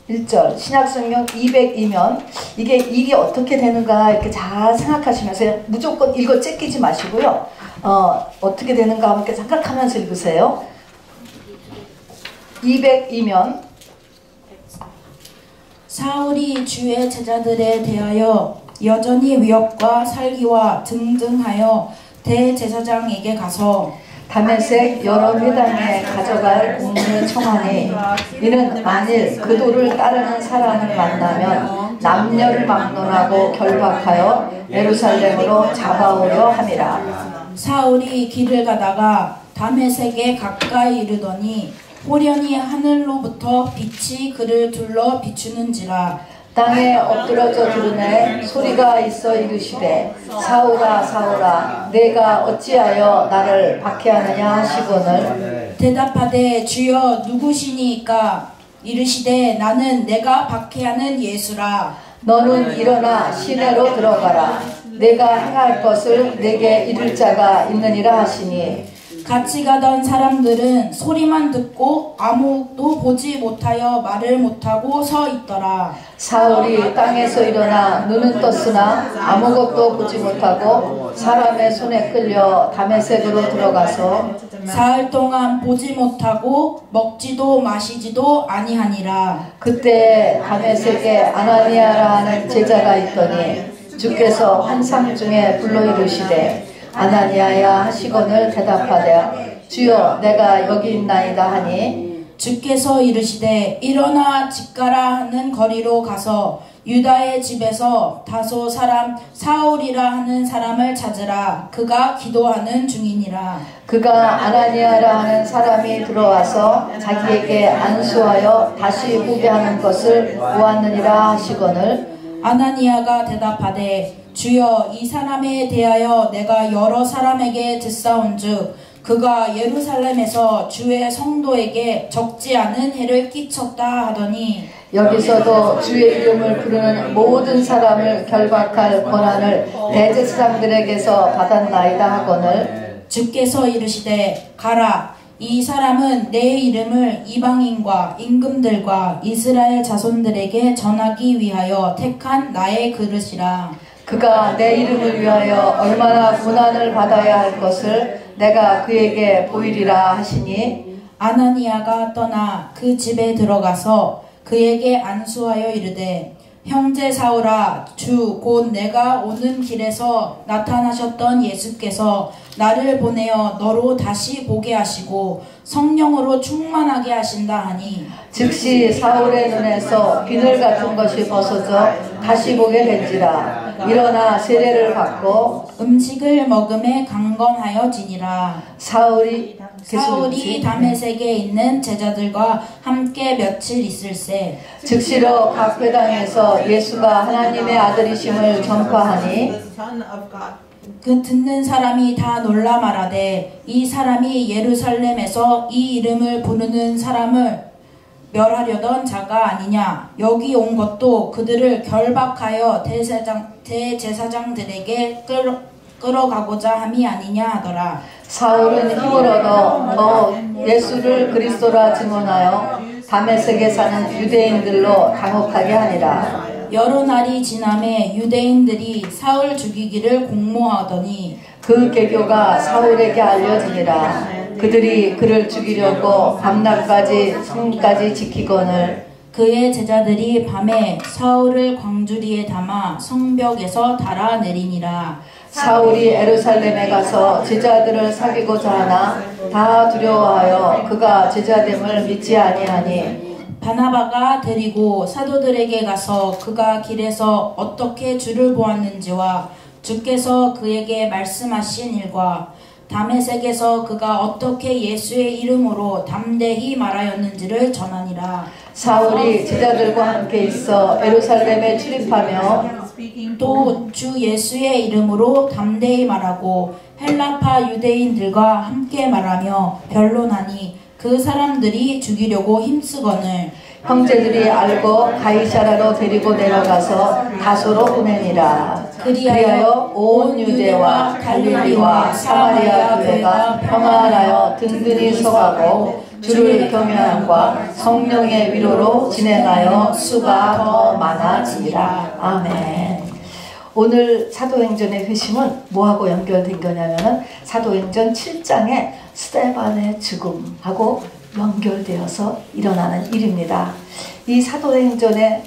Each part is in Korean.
1절 신약성경 202면 이게 어떻게 되는가 이렇게 잘 생각하시면서 무조건 읽어 째끼지 마시고요. 어떻게 되는가 함께 생각하면서 읽으세요. 202면 사울이 주의 제자들에 대하여 여전히 위협과 살기와 등등하여 대제사장에게 가서 다메섹 여러 회당에 가져갈 공문을 청하니 이는 만일 그 도를 따르는 사람을 만나면 남녀를 막론하고 결박하여 예루살렘으로 잡아오려 함이라. 사울이 길을 가다가 다메섹에 가까이 이르더니 호련히 하늘로부터 빛이 그를 둘러 비추는지라. 땅에 엎드러져 들으매 소리가 있어 이르시되 사울아 사울아 내가 어찌하여 나를 박해하느냐 하시거늘 대답하되 주여 누구시니까? 이르시되 나는 내가 박해하는 예수라. 너는 일어나 시내로 들어가라. 내가 행할 것을 내게 이룰 자가 있느니라 하시니 같이 가던 사람들은 소리만 듣고 아무도 보지 못하여 말을 못하고 서 있더라. 사울이 땅에서 일어나 눈은 떴으나 아무것도 보지 못하고 사람의 손에 끌려 다메섹으로 들어가서 사흘 동안 보지 못하고 먹지도 마시지도 아니하니라. 그때 다메섹에 아나니아라 하는 제자가 있더니 주께서 환상 중에 불러 이르시되 아나니아야 하시거늘 대답하되 주여 내가 여기 있나이다 하니 주께서 이르시되 일어나 집 가라 하는 거리로 가서 유다의 집에서 다소 사람 사울이라 하는 사람을 찾으라. 그가 기도하는 중이니라. 그가 아나니아라 하는 사람이 들어와서 자기에게 안수하여 다시 보게 하는 것을 보았느니라 하시거늘 아나니아가 대답하되 주여 이 사람에 대하여 내가 여러 사람에게 듣사온즉 그가 예루살렘에서 주의 성도에게 적지 않은 해를 끼쳤다 하더니 여기서도 주의 이름을 부르는 모든 사람을 결박할 권한을 대제사장들에게서 받았나이다 하거늘 주께서 이르시되 가라. 이 사람은 내 이름을 이방인과 임금들과 이스라엘 자손들에게 전하기 위하여 택한 나의 그릇이라. 그가 내 이름을 위하여 얼마나 고난을 받아야 할 것을 내가 그에게 보이리라 하시니 아나니아가 떠나 그 집에 들어가서 그에게 안수하여 이르되 형제 사울아 주 곧 내가 오는 길에서 나타나셨던 예수께서 나를 보내어 너로 다시 보게 하시고 성령으로 충만하게 하신다 하니 즉시 사울의 눈에서 비늘 같은 것이 벗어져 다시 보게 된지라. 일어나 세례를 받고 음식을 먹음에 강건하여지니라. 사울이 다메섹에 있는 제자들과 함께 며칠 있을새 즉시로 각 회당에서 예수가 하나님의 아들이심을 전파하니 그 듣는 사람이 다 놀라 말하되 이 사람이 예루살렘에서 이 이름을 부르는 사람을 멸하려던 자가 아니냐. 여기 온 것도 그들을 결박하여 대제사장들에게 끌어가고자 함이 아니냐 하더라. 사울은 힘을 얻어 너 예수를 그리스도라 증언하여 다메섹에 사는 유대인들로 당혹하게 하니라. 여러 날이 지남에 유대인들이 사울 죽이기를 공모하더니 그 계교가 사울에게 알려지니라. 그들이 그를 죽이려고 밤낮까지 성까지 지키거늘 그의 제자들이 밤에 사울을 광주리에 담아 성벽에서 달아내리니라. 사울이 예루살렘에 가서 제자들을 사귀고자 하나 다 두려워하여 그가 제자됨을 믿지 아니하니 바나바가 데리고 사도들에게 가서 그가 길에서 어떻게 주를 보았는지와 주께서 그에게 말씀하신 일과 다메섹에서 그가 어떻게 예수의 이름으로 담대히 말하였는지를 전하니라. 사울이 제자들과 함께 있어 예루살렘에 출입하며 또 주 예수의 이름으로 담대히 말하고 헬라파 유대인들과 함께 말하며 변론하니 그 사람들이 죽이려고 힘쓰거늘 형제들이 알고 가이사라로 데리고 내려가서 다소로 보내니라. 그리하여 온 유대와 갈릴리와 사마리아 교회가 평안하여 든든히 서가고 주를 경외함과 성령의 위로로 진행하여 수가 더 많아지리라. 아멘. 오늘 사도행전의 회심은 뭐하고 연결된 거냐면은 사도행전 7장의 스데반의 죽음하고 연결되어서 일어나는 일입니다. 이 사도행전에서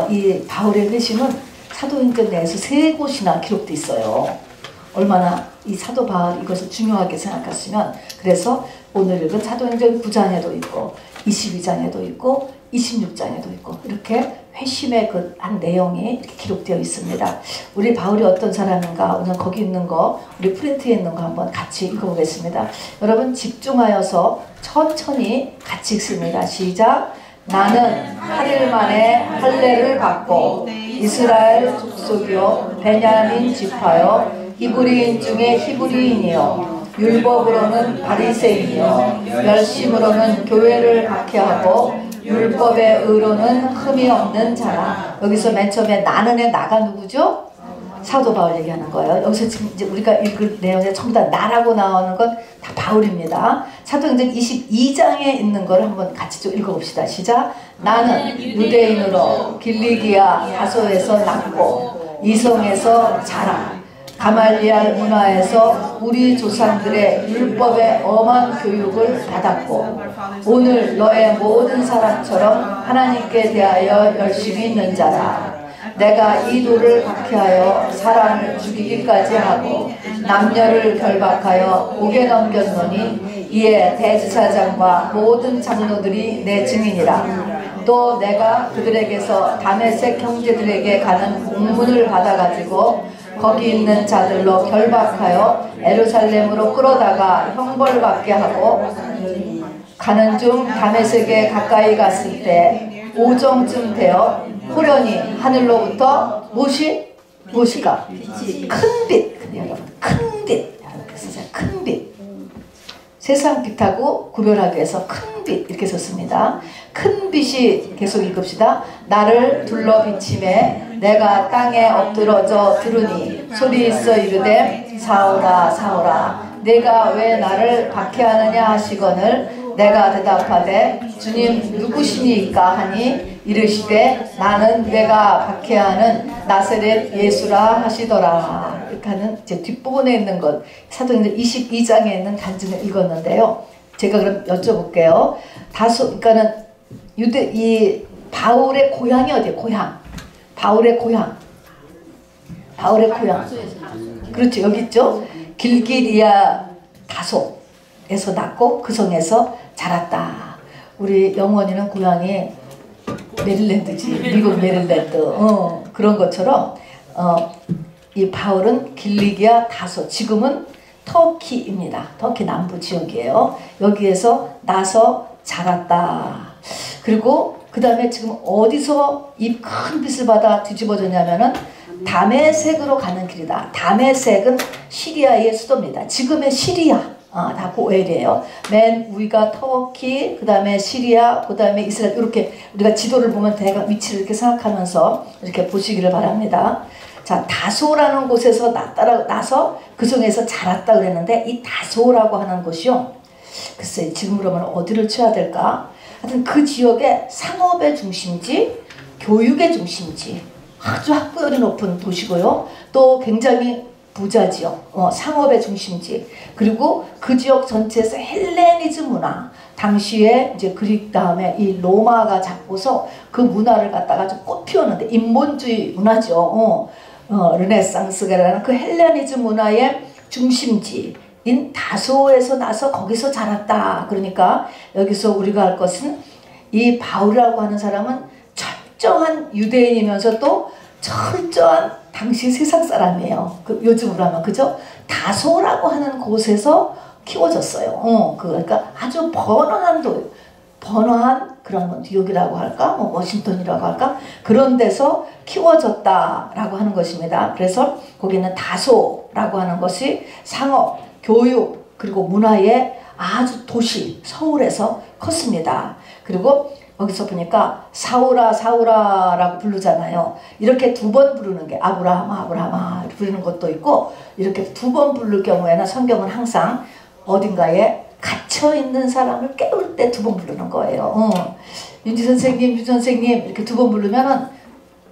이 바울의 회심은 사도행전 내에서 3곳이나 기록되어 있어요. 얼마나 이 사도 바울 이것을 중요하게 생각하시면, 그래서 오늘 읽은 사도행전 9장에도 있고 22장에도 있고 26장에도 있고 이렇게 회심의 그 한 내용이 이렇게 기록되어 있습니다. 우리 바울이 어떤 사람인가 오늘 거기 있는 거, 우리 프린트에 있는 거 한번 같이 읽어보겠습니다. 여러분 집중하여서 천천히 같이 읽습니다. 시작. 나는 8일 만에 할례를 받고 이스라엘 족속이요 베냐민 지파요 히브리인 중에 히브리인이요 율법으로는 바리새인이요 열심으로는 교회를 박해하고 율법의 의로는 흠이 없는 자라. 여기서 맨 처음에 나는의 나가 누구죠? 사도 바울 얘기하는 거예요. 여기서 지금 이제 우리가 읽을 내용에 전부 다 나라고 나오는 건 다 바울입니다. 사도행전 22장에 있는 걸 한번 같이 좀 읽어봅시다. 시작. 나는 유대인으로 길리기아 다소에서 낳고 이성에서 자라. 가말리알 문화에서 우리 조상들의 율법의 엄한 교육을 받았고 오늘 너의 모든 사람처럼 하나님께 대하여 열심히 있는 자라. 내가 이 돌을 박해하여 사람을 죽이기까지 하고 남녀를 결박하여 옥에 넘겼노니 이에 대제사장과 모든 장로들이 내 증인이라. 또 내가 그들에게서 다메섹 형제들에게 가는 공문을 받아가지고 거기 있는 자들로 결박하여 예루살렘으로 끌어다가 형벌받게 하고 가는 중 다메섹에 가까이 갔을 때 오정쯤 되어 호련히 하늘로부터 무엇이가 큰 빛, 큰 빛, 큰 빛. 세상 빛하고 구별하기 위해서 큰 빛 이렇게 썼습니다. 큰 빛이 계속 읽읍시다. 나를 둘러 비침에 내가 땅에 엎드러져 들으니 소리 있어 이르되 사오라 사오라 내가 왜 나를 박해하느냐 하시거늘 내가 대답하되 주님 누구시니까 하니 이르시되 나는 내가 박해하는 나사렛 예수라 하시더라. 이렇게 하는 이제 뒷부분에 있는 것 사도행전 22장에 있는 단증을 읽었는데요. 제가 그럼 여쭤볼게요. 그러니까는 이 바울의 고향이 어디예요? 바울의 고향. 그렇죠. 여기 있죠. 길기리아 다소에서 낳고 그 성에서 자랐다. 우리 영원이는 고향이 메릴랜드지. 미국 메릴랜드. 그런 것처럼 이 바울은 길리기아 다소, 지금은 터키입니다. 터키 남부 지역이에요. 여기에서 나서 자랐다. 그리고 그 다음에 지금 어디서 이 큰 빛을 받아 뒤집어졌냐면은 다메섹으로 가는 길이다. 다메섹은 시리아의 수도입니다. 지금의 시리아. 다 고엘이에요. 맨 위가 터키, 그 다음에 시리아, 그 다음에 이스라엘. 이렇게 우리가 지도를 보면 대강 위치를 이렇게 생각하면서 이렇게 보시기를 바랍니다. 자, 다소라는 곳에서 나서 그 성에서 자랐다 그랬는데 이 다소라고 하는 곳이요. 글쎄 지금 그러면 어디를 쳐야 될까? 하여튼 그 지역의 상업의 중심지, 교육의 중심지, 아주 학구열이 높은 도시고요. 또 굉장히 부자 지역, 상업의 중심지, 그리고 그 지역 전체에서 헬레니즘 문화, 당시에 이제 그릭 다음에 이 로마가 잡고서 그 문화를 갖다가 좀 꽃피웠는데 인본주의 문화죠. 르네상스라는 그 헬레니즘 문화의 중심지인 다소에서 나서 거기서 자랐다. 그러니까 여기서 우리가 할 것은 이 바울이라고 하는 사람은 철저한 유대인이면서 또 철저한 당시 세상 사람이에요. 요즘으로 하면 그죠? 다소라고 하는 곳에서 키워졌어요. 그러니까 아주 번화한 그런 뉴욕이라고 할까, 워싱턴이라고 할까, 그런 데서 키워졌다라고 하는 것입니다. 그래서 거기는 다소라고 하는 것이 상업, 교육, 그리고 문화의 아주 도시, 서울에서 컸습니다. 그리고 여기서 보니까 사우라 사우라라고 부르잖아요. 이렇게 2번 부르는 게 아브라함아 부르는 것도 있고, 이렇게 2번 부를 경우에는 성경은 항상 어딘가에 같이 갇혀있는 사람을 깨울 때 2번 부르는 거예요. 윤지 선생님, 유 선생님 이렇게 2번 부르면은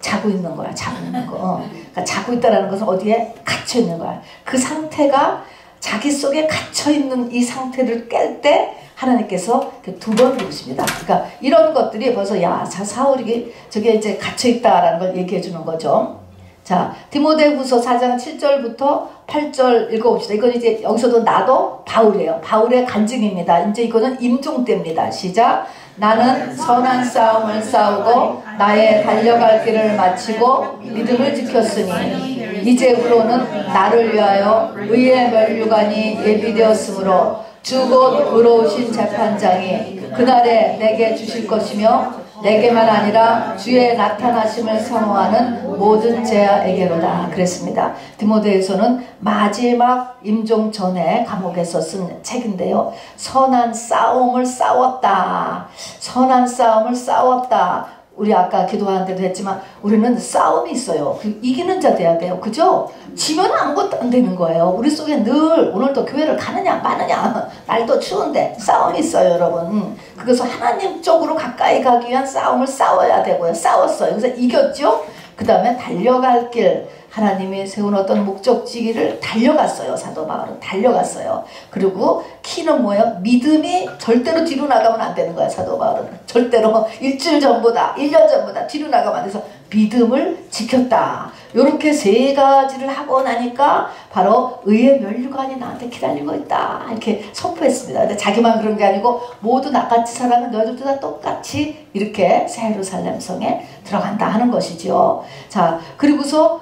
자고 있는 거야. 자고 있는 거. 그러니까 자고 있다라는 것은 어디에 갇혀 있는 거야. 그 상태가 자기 속에 갇혀 있는 이 상태를 깰 때 하나님께서 2번 부르십니다. 그러니까 이런 것들이 벌써 야, 사울이 저게 이제 갇혀 있다라는 걸 얘기해 주는 거죠. 자, 디모데후서 4장 7절부터 8절 읽어봅시다. 이건 이제 여기서도 나도 바울이에요. 바울의 간증입니다. 이제 이거는 임종 때입니다. 시작. 나는 선한 싸움을 싸우고 나의 달려갈 길을 마치고 믿음을 지켰으니 이제후로는 나를 위하여 의의 면류관이 예비되었으므로 주 곧 의로우신 재판장이 그날에 내게 주실 것이며 내게만 아니라 주의 나타나심을 사모하는 모든 제아에게로다. 그랬습니다. 디모데에서는 마지막 임종 전에 감옥에서 쓴 책인데요. 선한 싸움을 싸웠다. 선한 싸움을 싸웠다. 우리 아까 기도하는 데도 했지만 우리는 싸움이 있어요. 이기는 자 돼야 돼요. 그죠? 지면 아무것도 안 되는 거예요. 우리 속에 늘 오늘도 교회를 가느냐 마느냐 날도 추운데 싸움이 있어요, 여러분. 그래서 하나님 쪽으로 가까이 가기 위한 싸움을 싸워야 되고요. 싸웠어요. 그래서 이겼죠? 그 다음에 달려갈 길, 하나님이 세운 어떤 목적지를 달려갔어요. 사도 바울은 달려갔어요. 그리고 키는 뭐예요? 믿음이 절대로 뒤로 나가면 안 되는 거야. 사도 바울은 절대로 일주일 전보다 1년 전보다 뒤로 나가면 안 돼서 믿음을 지켰다. 이렇게 3가지를 하고 나니까 바로 의의 면류관이 나한테 기다리고 있다 이렇게 선포했습니다. 근데 자기만 그런 게 아니고 모두 나같이 살아가는 너희들도 다 똑같이 이렇게 새 예루살렘 성에 들어간다 하는 것이죠. 자, 그리고서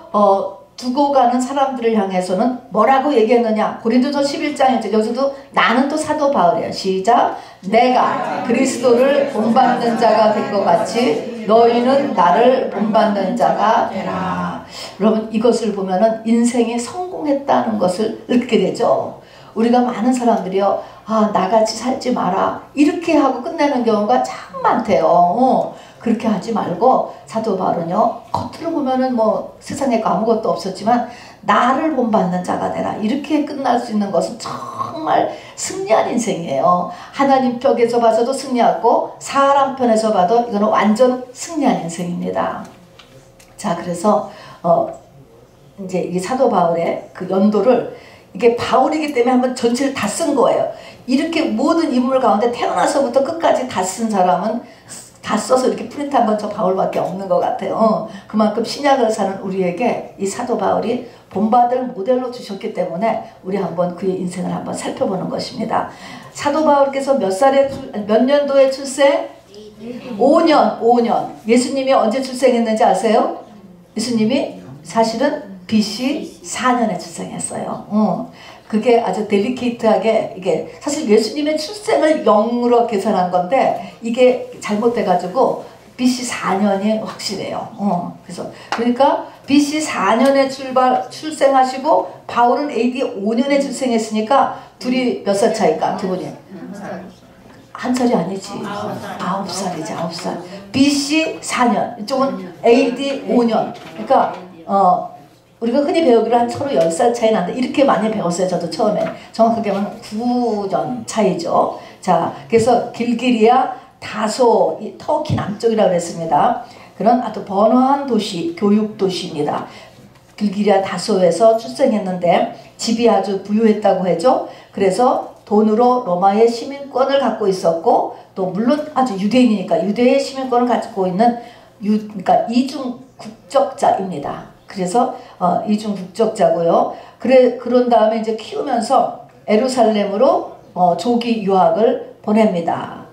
두고 가는 사람들을 향해서는 뭐라고 얘기했느냐? 고린도서 11장에 여기서도 나는 또 사도 바울이에요. 시작. 내가 그리스도를 본받는 자가 된 것 같이 너희는 나를 본받는 자가 되라. 여러분, 이것을 보면은 인생이 성공했다는 것을 느끼게 되죠. 우리가 많은 사람들이요, 아, 나같이 살지 마라 이렇게 하고 끝내는 경우가 참 많대요. 그렇게 하지 말고 사도 바울은요, 겉으로 보면은 뭐 세상에 아무것도 없었지만 나를 본받는 자가 되라 이렇게 끝날 수 있는 것은 정말 승리한 인생이에요. 하나님 쪽에서 봐서도 승리하고 사람 편에서 봐도 이거는 완전 승리한 인생입니다. 자, 그래서 이제 이 사도 바울의 그 연도를 이게 바울이기 때문에 한번 전체를 다 쓴 거예요. 이렇게 모든 인물 가운데 태어나서부터 끝까지 다 쓴 사람은 다 써서 이렇게 프린트한 건 저 바울밖에 없는 것 같아요. 그만큼 신약을 사는 우리에게 이 사도 바울이 본받을 모델로 주셨기 때문에 우리 한번 그의 인생을 한번 살펴보는 것입니다. 사도 바울께서 몇 년도에 출생? 5년. 예수님이 언제 출생했는지 아세요? 예수님이 사실은 BC 4년에 출생했어요. 그게 아주 델리케이트하게, 이게 사실 예수님의 출생을 0으로 계산한 건데 이게 잘못돼가지고 BC 4년이 확실해요. 그래서 그러니까 BC 4년에 출생하시고 바울은 AD 5년에 출생했으니까 둘이 몇 살 차이까? 두 분이 한 살이 아니지. 9살이지. 9살. BC 4년 이쪽은 AD 5년. 그러니까 우리가 흔히 배우기로 한 서로 10살 차이 난다. 이렇게 많이 배웠어요. 저도 처음에. 정확하게 하면 9년 차이죠. 자, 그래서 길기리아, 다소, 터키 남쪽이라고 그랬습니다. 그런 아주 번화한 도시, 교육 도시입니다. 길기리아 다소에서 출생했는데 집이 아주 부유했다고 하죠. 그래서 돈으로 로마의 시민권을 갖고 있었고 또 물론 아주 유대인이니까 유대의 시민권을 가지고 있는 그러니까 이중 국적자입니다. 그래서 이중 국적자고요. 그런 다음에 이제 키우면서 예루살렘으로 조기 유학을 보냅니다.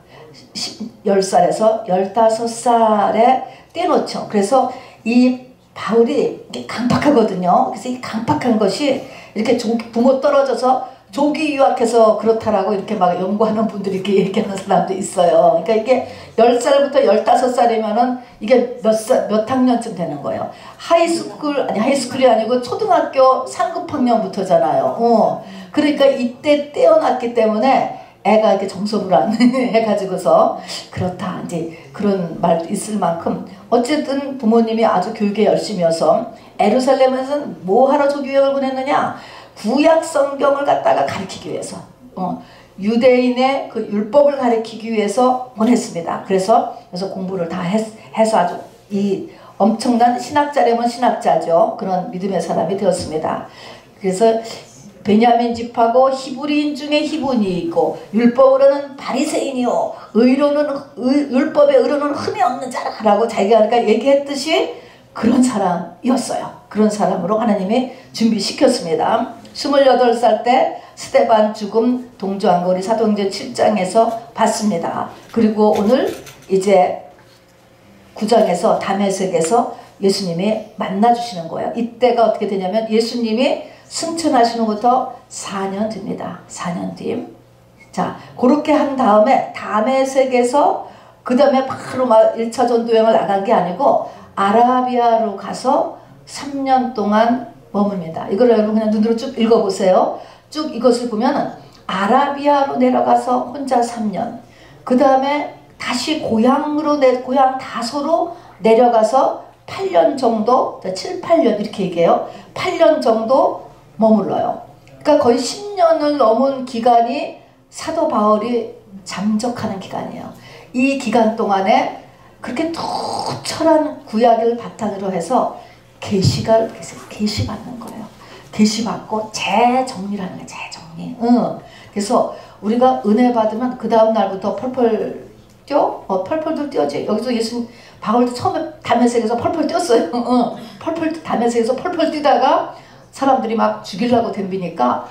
10살에서 15살에 떼놓죠. 그래서 이 바울이 강팍하거든요. 그래서 이 강팍한 것이 이렇게 부모 떨어져서 조기 유학해서 그렇다라고 이렇게 막 연구하는 분들이 이렇게 얘기하는 사람도 있어요. 그러니까 이게 10살부터 15살이면은 이게 몇 학년쯤 되는 거예요. 하이스쿨이 아니고 초등학교 3급 학년부터잖아요. 그러니까 이때 떼어놨기 때문에 애가 이렇게 정서불안 해가지고서 그렇다 이제 그런 말도 있을 만큼 어쨌든 부모님이 아주 교육에 열심히여서 예루살렘에서는 뭐 하러 조기 유학을 보냈느냐? 구약 성경을 갖다가 가르치기 위해서 유대인의 그 율법을 가리키기 위해서 보냈습니다. 그래서 공부를 다 해서 아주 이 엄청난 신학자라면 신학자죠. 그런 믿음의 사람이 되었습니다. 그래서 베냐민 집하고 히브리인 중에 히브리인이 있고 율법으로는 바리새인이요 율법의 의로는 흠이 없는 자라고 자기가 그러니까 얘기했듯이 그런 사람이었어요. 그런 사람으로 하나님이 준비시켰습니다. 28살 때 스데반 죽음 동조한 거 우리 사도행전 7장에서 봤습니다. 그리고 오늘 이제 9장에서 다메섹에서 예수님이 만나주시는 거예요. 이때가 어떻게 되냐면 예수님이 승천하시는 것부터 4년 뒤입니다. 4년 뒤. 자, 그렇게 한 다음에 다메섹에서 그 다음에 바로 막 1차 전도여행을 나간 게 아니고 아라비아로 가서 3년 동안 머뭅니다. 이걸 여러분 그냥 눈으로 쭉 읽어보세요. 쭉 이것을 보면 아라비아로 내려가서 혼자 3년, 그 다음에 다시 고향으로 고향 다소로 내려가서 8년 정도, 7, 8년 이렇게 얘기해요. 8년 정도 머물러요. 그러니까 거의 10년을 넘은 기간이 사도 바울이 잠적하는 기간이에요. 이 기간 동안에 그렇게 투철한 구약을 바탕으로 해서 계시받는 거예요. 계시받고 재정리를 하는 거예요. 재정리. 그래서 우리가 은혜 받으면 그 다음 날부터 펄펄 뛰어? 펄펄도 뛰어지. 여기서 예수님 바울도 처음에 다메섹에서 펄펄 뛰었어요. 다메섹에서 펄펄 뛰다가 사람들이 막 죽이려고 덤비니까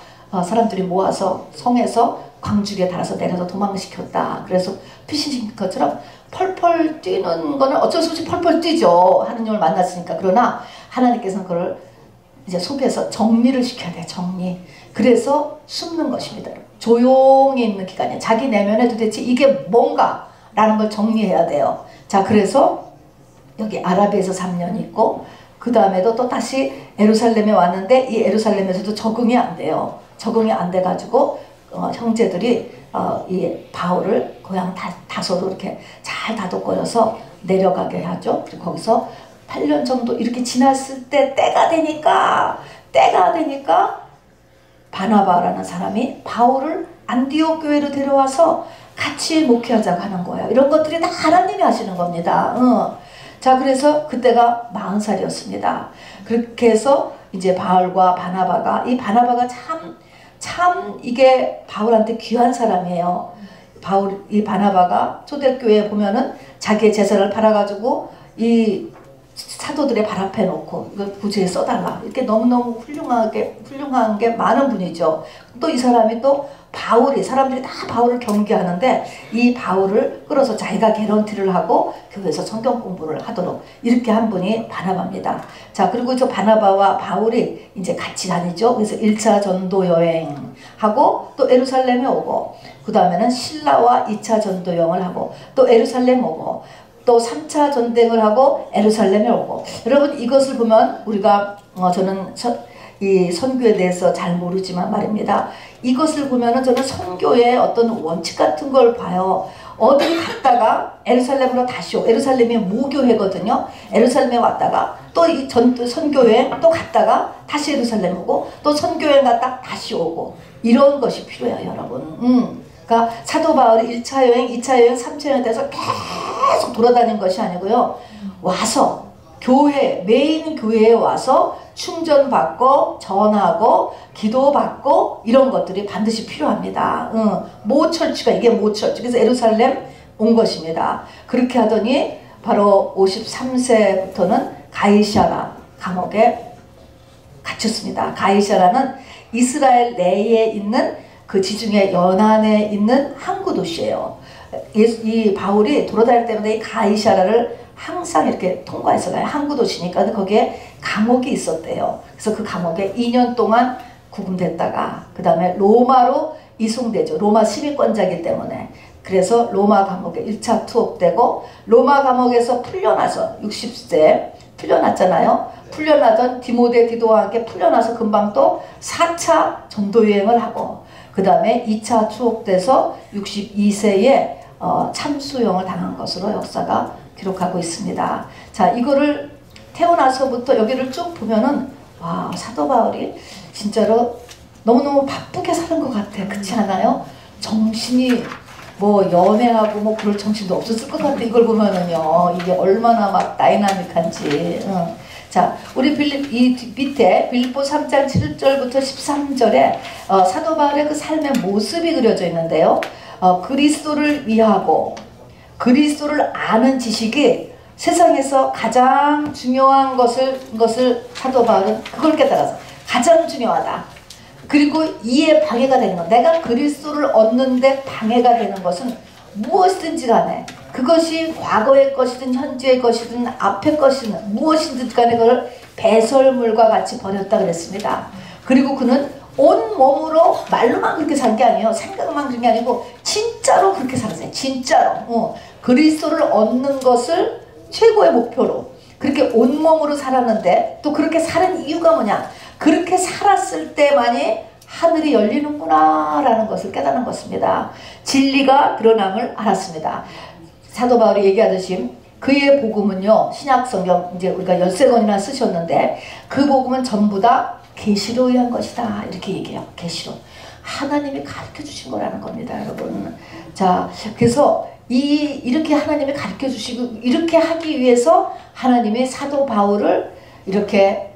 사람들이 모아서 성에서 광주리에 달아서 내려서 도망시켰다. 그래서 피신신 것처럼 펄펄 뛰는 거는 어쩔 수 없이 펄펄 뛰죠. 하느님을 만났으니까. 그러나 하나님께서는 그걸 이제 속에서 정리를 시켜야 돼. 정리. 그래서 숨는 것입니다. 조용히 있는 기간이에요. 자기 내면에 도대체 이게 뭔가 라는 걸 정리해야 돼요. 자, 그래서 여기 아라비에서 3년 있고 그 다음에도 또 다시 예루살렘에 왔는데 이 예루살렘에서도 적응이 안 돼요. 적응이 안 돼가지고 형제들이 이 바울을 고향 다소로 이렇게 잘 다독거려서 내려가게 하죠. 그리고 거기서 8년 정도 이렇게 지났을 때 때가 되니까 바나바라는 사람이 바울을 안디옥 교회로 데려와서 같이 목회하자고 하는 거예요. 이런 것들이 다 하나님이 하시는 겁니다. 자, 그래서 그때가 40살이었습니다. 그렇게 해서 이제 바울과 바나바가 이 바나바가 참 이게 바울한테 귀한 사람이에요. 이 바나바가 초대교회에 보면은 자기의 재산을 팔아가지고 이 사도들의 발 앞에 놓고 이걸 부지에 써달라 이렇게 너무너무 훌륭한 게 많은 분이죠. 또 이 사람이 또 사람들이 다 바울을 경계하는데 이 바울을 끌어서 자기가 개런티를 하고 교회에서 성경 공부를 하도록 이렇게 한 분이 바나바입니다. 자, 그리고 저 바나바와 바울이 이제 같이 다니죠. 그래서 1차 전도 여행하고 또 예루살렘에 오고 그 다음에는 신라와 2차 전도 여행을 하고 또 예루살렘 오고 또 3차 전쟁을 하고 예루살렘에 오고. 여러분 이것을 보면 우리가 저는 이 선교에 대해서 잘 모르지만 말입니다. 이것을 보면은 저는 선교의 어떤 원칙 같은 걸 봐요. 어디 갔다가 예루살렘으로 다시 오고, 예루살렘이 모교회거든요. 예루살렘에 왔다가 또 이 선교여행 또 갔다가 다시 예루살렘 오고 또 선교여행 갔다 다시 오고 이런 것이 필요해요, 여러분. 그러니까 사도 바울이 1차 여행, 2차 여행, 3차 여행에 대해서 계속 돌아다닌 것이 아니고요. 와서 메인 교회에 와서 충전받고 전하고 기도받고 이런 것들이 반드시 필요합니다. 모철치가 이게 모철치. 그래서 예루살렘 온 것입니다. 그렇게 하더니 바로 53세부터는 가이사라 감옥에 갇혔습니다. 가이사라는 이스라엘 내에 있는 그 지중해 연안에 있는 항구 도시예요. 이 바울이 돌아다닐 때마다 이 가이사라를 항상 이렇게 통과해서 가요. 항구 도시니까 거기에 감옥이 있었대요. 그래서 그 감옥에 2년 동안 구금됐다가 그 다음에 로마로 이송되죠. 로마 시민권자이기 때문에. 그래서 로마 감옥에 1차 투옥되고 로마 감옥에서 풀려나서 60세 풀려났잖아요. 풀려나던 디모데 디도와 함께 풀려나서 금방 또 4차 전도여행을 하고 그 다음에 2차 투옥돼서 62세에 참수형을 당한 것으로 역사가 기록하고 있습니다. 자, 이거를 태어나서부터 여기를 쭉 보면은 와, 사도 바울이 진짜로 너무너무 바쁘게 사는 것 같아. 그렇지 않아요? 정신이 뭐 연애하고 뭐 그럴 정신도 없었을 것 같아. 이걸 보면은요, 이게 얼마나 막 다이나믹한지. 자, 우리 이 밑에 빌립보 3장 7절부터 13절에 사도 바울의 그 삶의 모습이 그려져 있는데요. 그리스도를 위하고 그리스도를 아는 지식이 세상에서 가장 중요한 것을 사도 바울은 그걸 깨달아서 가장 중요하다. 그리고 이에 방해가 되는 것, 내가 그리스도를 얻는데 방해가 되는 것은 무엇이든지 간에, 그것이 과거의 것이든 현재의 것이든 앞의 것이든 무엇이든 간에 그걸 배설물과 같이 버렸다 그랬습니다. 그리고 그는 온 몸으로 말로만 그렇게 산 게 아니에요. 생각만 그런 게 아니고 진짜로 그렇게 살았어요. 진짜로. 그리스도를 얻는 것을 최고의 목표로 그렇게 온몸으로 살았는데, 또 그렇게 사는 이유가 뭐냐, 그렇게 살았을 때만이 하늘이 열리는구나 라는 것을 깨닫는 것입니다. 진리가 드러남을 알았습니다. 사도 바울이 얘기하듯이 그의 복음은요, 신약 성경 이제 우리가 13권이나 쓰셨는데 그 복음은 전부 다 계시로 의한 것이다 이렇게 얘기해요. 계시로 하나님이 가르쳐 주신 거라는 겁니다, 여러분. 자, 그래서 이렇게 하나님이 가르쳐 주시고 이렇게 하기 위해서 하나님이 사도 바울을 이렇게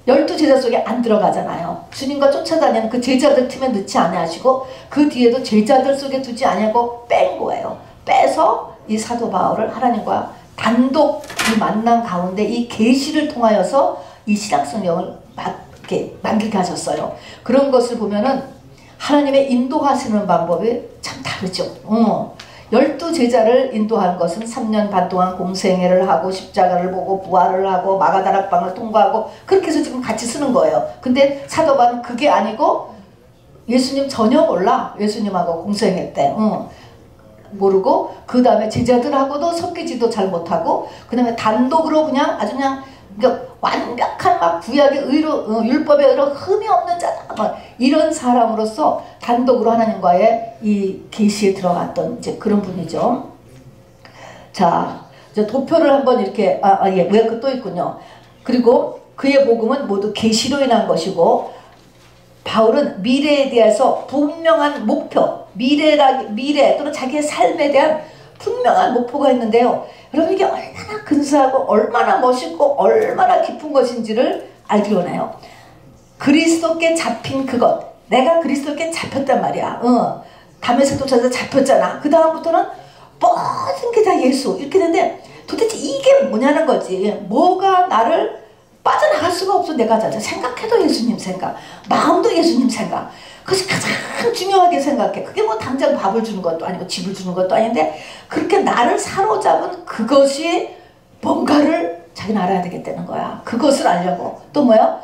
12제자 속에 안 들어가잖아요. 주님과 쫓아다니는 그 제자들 팀에 넣지 아니하시고 그 뒤에도 제자들 속에 두지 아니하고 뺀 거예요. 빼서 이 사도 바울을 하나님과 단독 이 만남 가운데 이 계시를 통하여서 이 신약성경을 만들게 하셨어요. 그런 것을 보면은 하나님의 인도하시는 방법이 참 다르죠. 12제자를 인도한 것은 3년 반 동안 공생애를 하고 십자가를 보고 부활을 하고 마가다락방을 통과하고 그렇게 해서 지금 같이 쓰는 거예요. 근데 사도 바울은 그게 아니고 예수님 전혀 몰라. 예수님하고 공생애 때 모르고 그 다음에 제자들하고도 섞이지도 잘 못하고 그 다음에 단독으로 그냥 아주 그냥 그러니까 완벽한 막 구약의 의로 율법의 의로 흠이 없는 자다 이런 사람으로서 단독으로 하나님과의 이 계시에 들어갔던 이제 그런 분이죠. 자, 이제 도표를 한번 이렇게 예, 왜 또 있군요. 그리고 그의 복음은 모두 계시로 인한 것이고 바울은 미래에 대해서 분명한 목표, 미래 또는 자기의 삶에 대한 분명한 목표가 있는데요. 여러분 이게 얼마나 근사하고 얼마나 멋있고 얼마나 깊은 것인지를 알기 원해요. 그리스도께 잡힌 그것, 내가 그리스도께 잡혔단 말이야. 담에색 도착해서 잡혔잖아. 그 다음부터는 모든 게 다 예수 이렇게 되는데 도대체 이게 뭐냐는 거지. 뭐가 나를 빠져나갈 수가 없어. 내가 자자 생각해도 예수님 생각, 마음도 예수님 생각. 그것이 가장 중요하게 생각해. 그게 뭐 당장 밥을 주는 것도 아니고 집을 주는 것도 아닌데 그렇게 나를 사로잡은 그것이 뭔가를 자기는 알아야 되겠다는 거야. 그것을 알려고. 또 뭐요?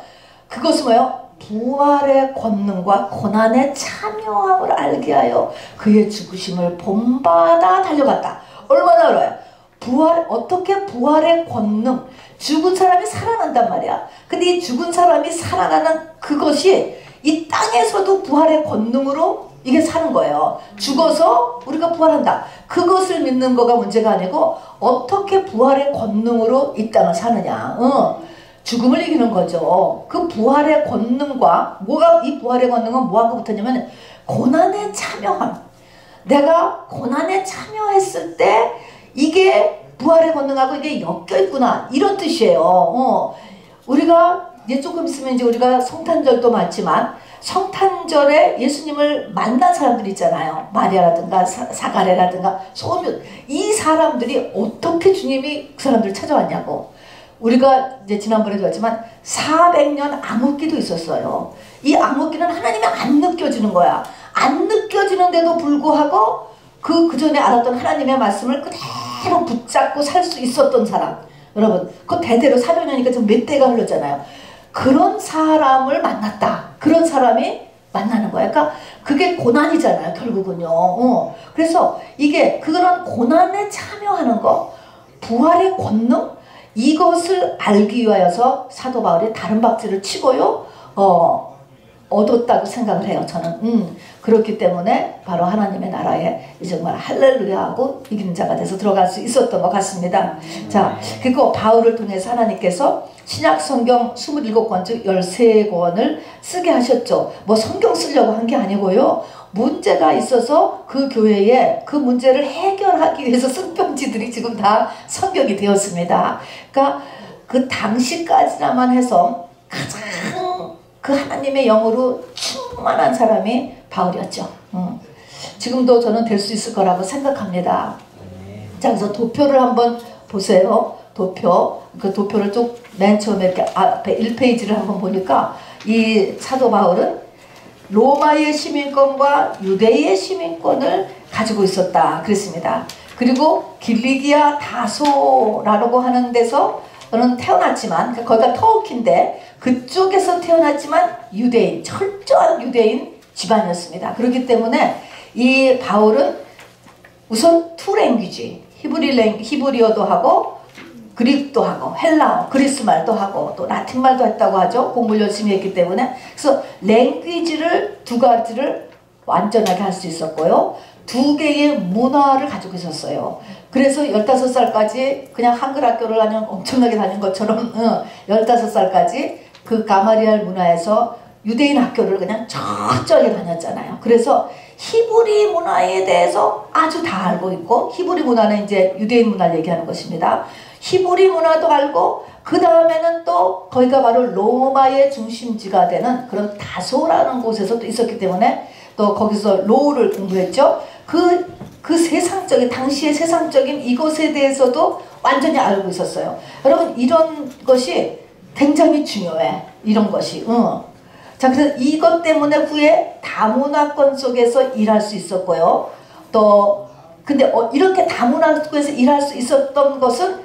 그것은 뭐요? 부활의 권능과 고난의 참여함을 알게 하여 그의 죽으심을 본받아 달려갔다. 얼마나 어려워요. 어떻게 부활의 권능, 죽은 사람이 살아난단 말이야. 근데 이 죽은 사람이 살아나는 그것이 이 땅에서도 부활의 권능으로 이게 사는 거예요. 죽어서 우리가 부활한다. 그것을 믿는 거가 문제가 아니고 어떻게 부활의 권능으로 이 땅을 사느냐. 죽음을 이기는 거죠. 그 부활의 권능과 이 부활의 권능은 뭐하고 붙었냐면 고난에 참여함. 내가 고난에 참여했을 때 이게 부활의 권능하고 이게 엮여 있구나 이런 뜻이에요. 우리가 이제 조금 있으면 이제 우리가 성탄절도 많지만 성탄절에 예수님을 만난 사람들 있잖아요. 마리아라든가 사가랴라든가 소문, 이 사람들이 어떻게 주님이 그 사람들을 찾아왔냐고. 우리가 이제 지난번에도 했지만 400년 암흑기도 있었어요. 이 암흑기는 하나님이 안 느껴지는 거야. 안 느껴지는데도 불구하고 그 전에 알았던 하나님의 말씀을 그대로 붙잡고 살 수 있었던 사람. 여러분, 그 대대로 400년이니까 지금 몇 대가 흘렀잖아요. 그런 사람을 만났다. 그런 사람이 만나는 거야. 그러니까 그게 고난이잖아요, 결국은요. 그래서 이게 그런 고난에 참여하는 거, 부활의 권능, 이것을 알기 위하여서 사도 바울이 다른 박질을 치고요. 얻었다고 생각을 해요. 저는 그렇기 때문에 바로 하나님의 나라에 정말 할렐루야하고 이기는 자가 돼서 들어갈 수 있었던 것 같습니다. 자, 그리고 바울을 통해서 하나님께서 신약 성경 27권 중 13권을 쓰게 하셨죠. 뭐 성경 쓰려고 한 게 아니고요. 문제가 있어서 그 교회에 그 문제를 해결하기 위해서 쓴 편지들이 지금 다 성경이 되었습니다. 그러니까 그 당시까지나만 해서 가장 그 하나님의 영으로 충만한 사람이 바울이었죠. 지금도 저는 될 수 있을 거라고 생각합니다. 자, 그래서 도표를 한번 보세요. 도표. 그 도표를 쭉 맨 처음에 이렇게 앞에 1페이지를 한번 보니까 이 사도 바울은 로마의 시민권과 유대의 시민권을 가지고 있었다 그랬습니다. 그리고 길리기아 다소라고 하는 데서 는 태어났지만, 거기가 터키인데 그쪽에서 태어났지만 유대인, 철저한 유대인 집안이었습니다. 그렇기 때문에 이 바울은 우선 투 랭귀지, 히브리어도 하고 그릭도 하고 헬라어, 그리스 말도 하고 또 라틴 말도 했다고 하죠. 공부를 열심히 했기 때문에. 그래서 랭귀지를 두 가지를 완전하게 할 수 있었고요. 두 개의 문화를 가지고 있었어요. 그래서 15살까지 그냥 한글 학교를 엄청나게 다닌 것처럼 15살까지 그 가마리알 문화에서 유대인 학교를 그냥 철저하게 다녔잖아요. 그래서 히브리 문화에 대해서 아주 다 알고 있고, 히브리 문화는 이제 유대인 문화를 얘기하는 것입니다. 히브리 문화도 알고, 그 다음에는 또 거기가 바로 로마의 중심지가 되는 그런 다소라는 곳에서 또 있었기 때문에 또 거기서 로우를 공부했죠. 그 세상적인, 당시의 세상적인 이것에 대해서도 완전히 알고 있었어요. 여러분, 이런 것이 굉장히 중요해. 이런 것이. 자, 그래서 이것 때문에 후에 다문화권 속에서 일할 수 있었고요. 또 근데 이렇게 다문화권에서 일할 수 있었던 것은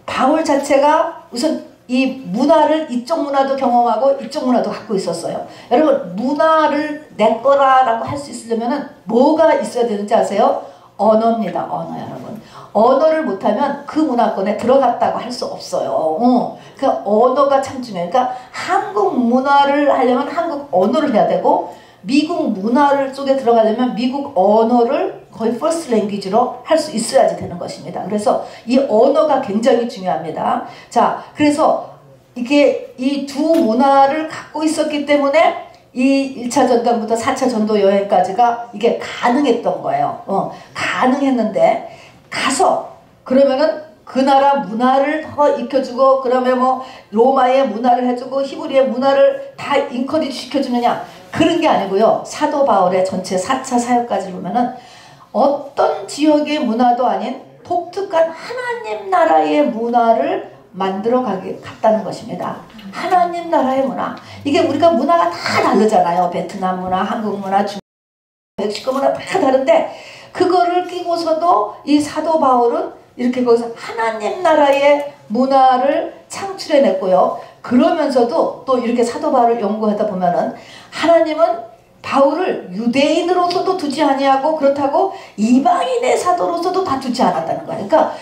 바울 자체가 우선 이 문화를, 이쪽 문화도 경험하고 이쪽 문화도 갖고 있었어요. 여러분, 문화를 내 거라고 할 수 있으려면 뭐가 있어야 되는지 아세요? 언어입니다. 언어. 여러분, 언어를 못하면 그 문화권에 들어갔다고 할 수 없어요. 그 언어가 참 중요해요. 그러니까 한국 문화를 하려면 한국 언어를 해야 되고, 미국 문화를 쪽에 들어가려면 미국 언어를 거의 퍼스트 랭귀지로 할 수 있어야지 되는 것입니다. 그래서 이 언어가 굉장히 중요합니다. 자, 그래서 이게 이 두 문화를 갖고 있었기 때문에 이 1차 전당부터 4차 전도 여행까지가 이게 가능했던 거예요. 가능했는데 가서 그러면은 그 나라 문화를 더 익혀주고, 그러면 뭐 로마의 문화를 해주고 히브리의 문화를 다 인커리지 시켜주느냐, 그런 게 아니고요. 사도 바울의 전체 4차 사역까지 보면은 어떤 지역의 문화도 아닌 독특한 하나님 나라의 문화를 만들어 갔다는 것입니다. 하나님 나라의 문화. 이게 우리가 문화가 다 다르잖아요. 베트남 문화, 한국 문화, 중국, 멕시코 문화 다 다른데, 그거를 끼고서도 이 사도 바울은 이렇게 거기서 하나님 나라의 문화를 창출해냈고요. 그러면서도 또 이렇게 사도 바울을 연구하다 보면은 하나님은 바울을 유대인으로서도 두지 아니하고, 그렇다고 이방인의 사도로서도 다 두지 않았다는 거예요. 그러니까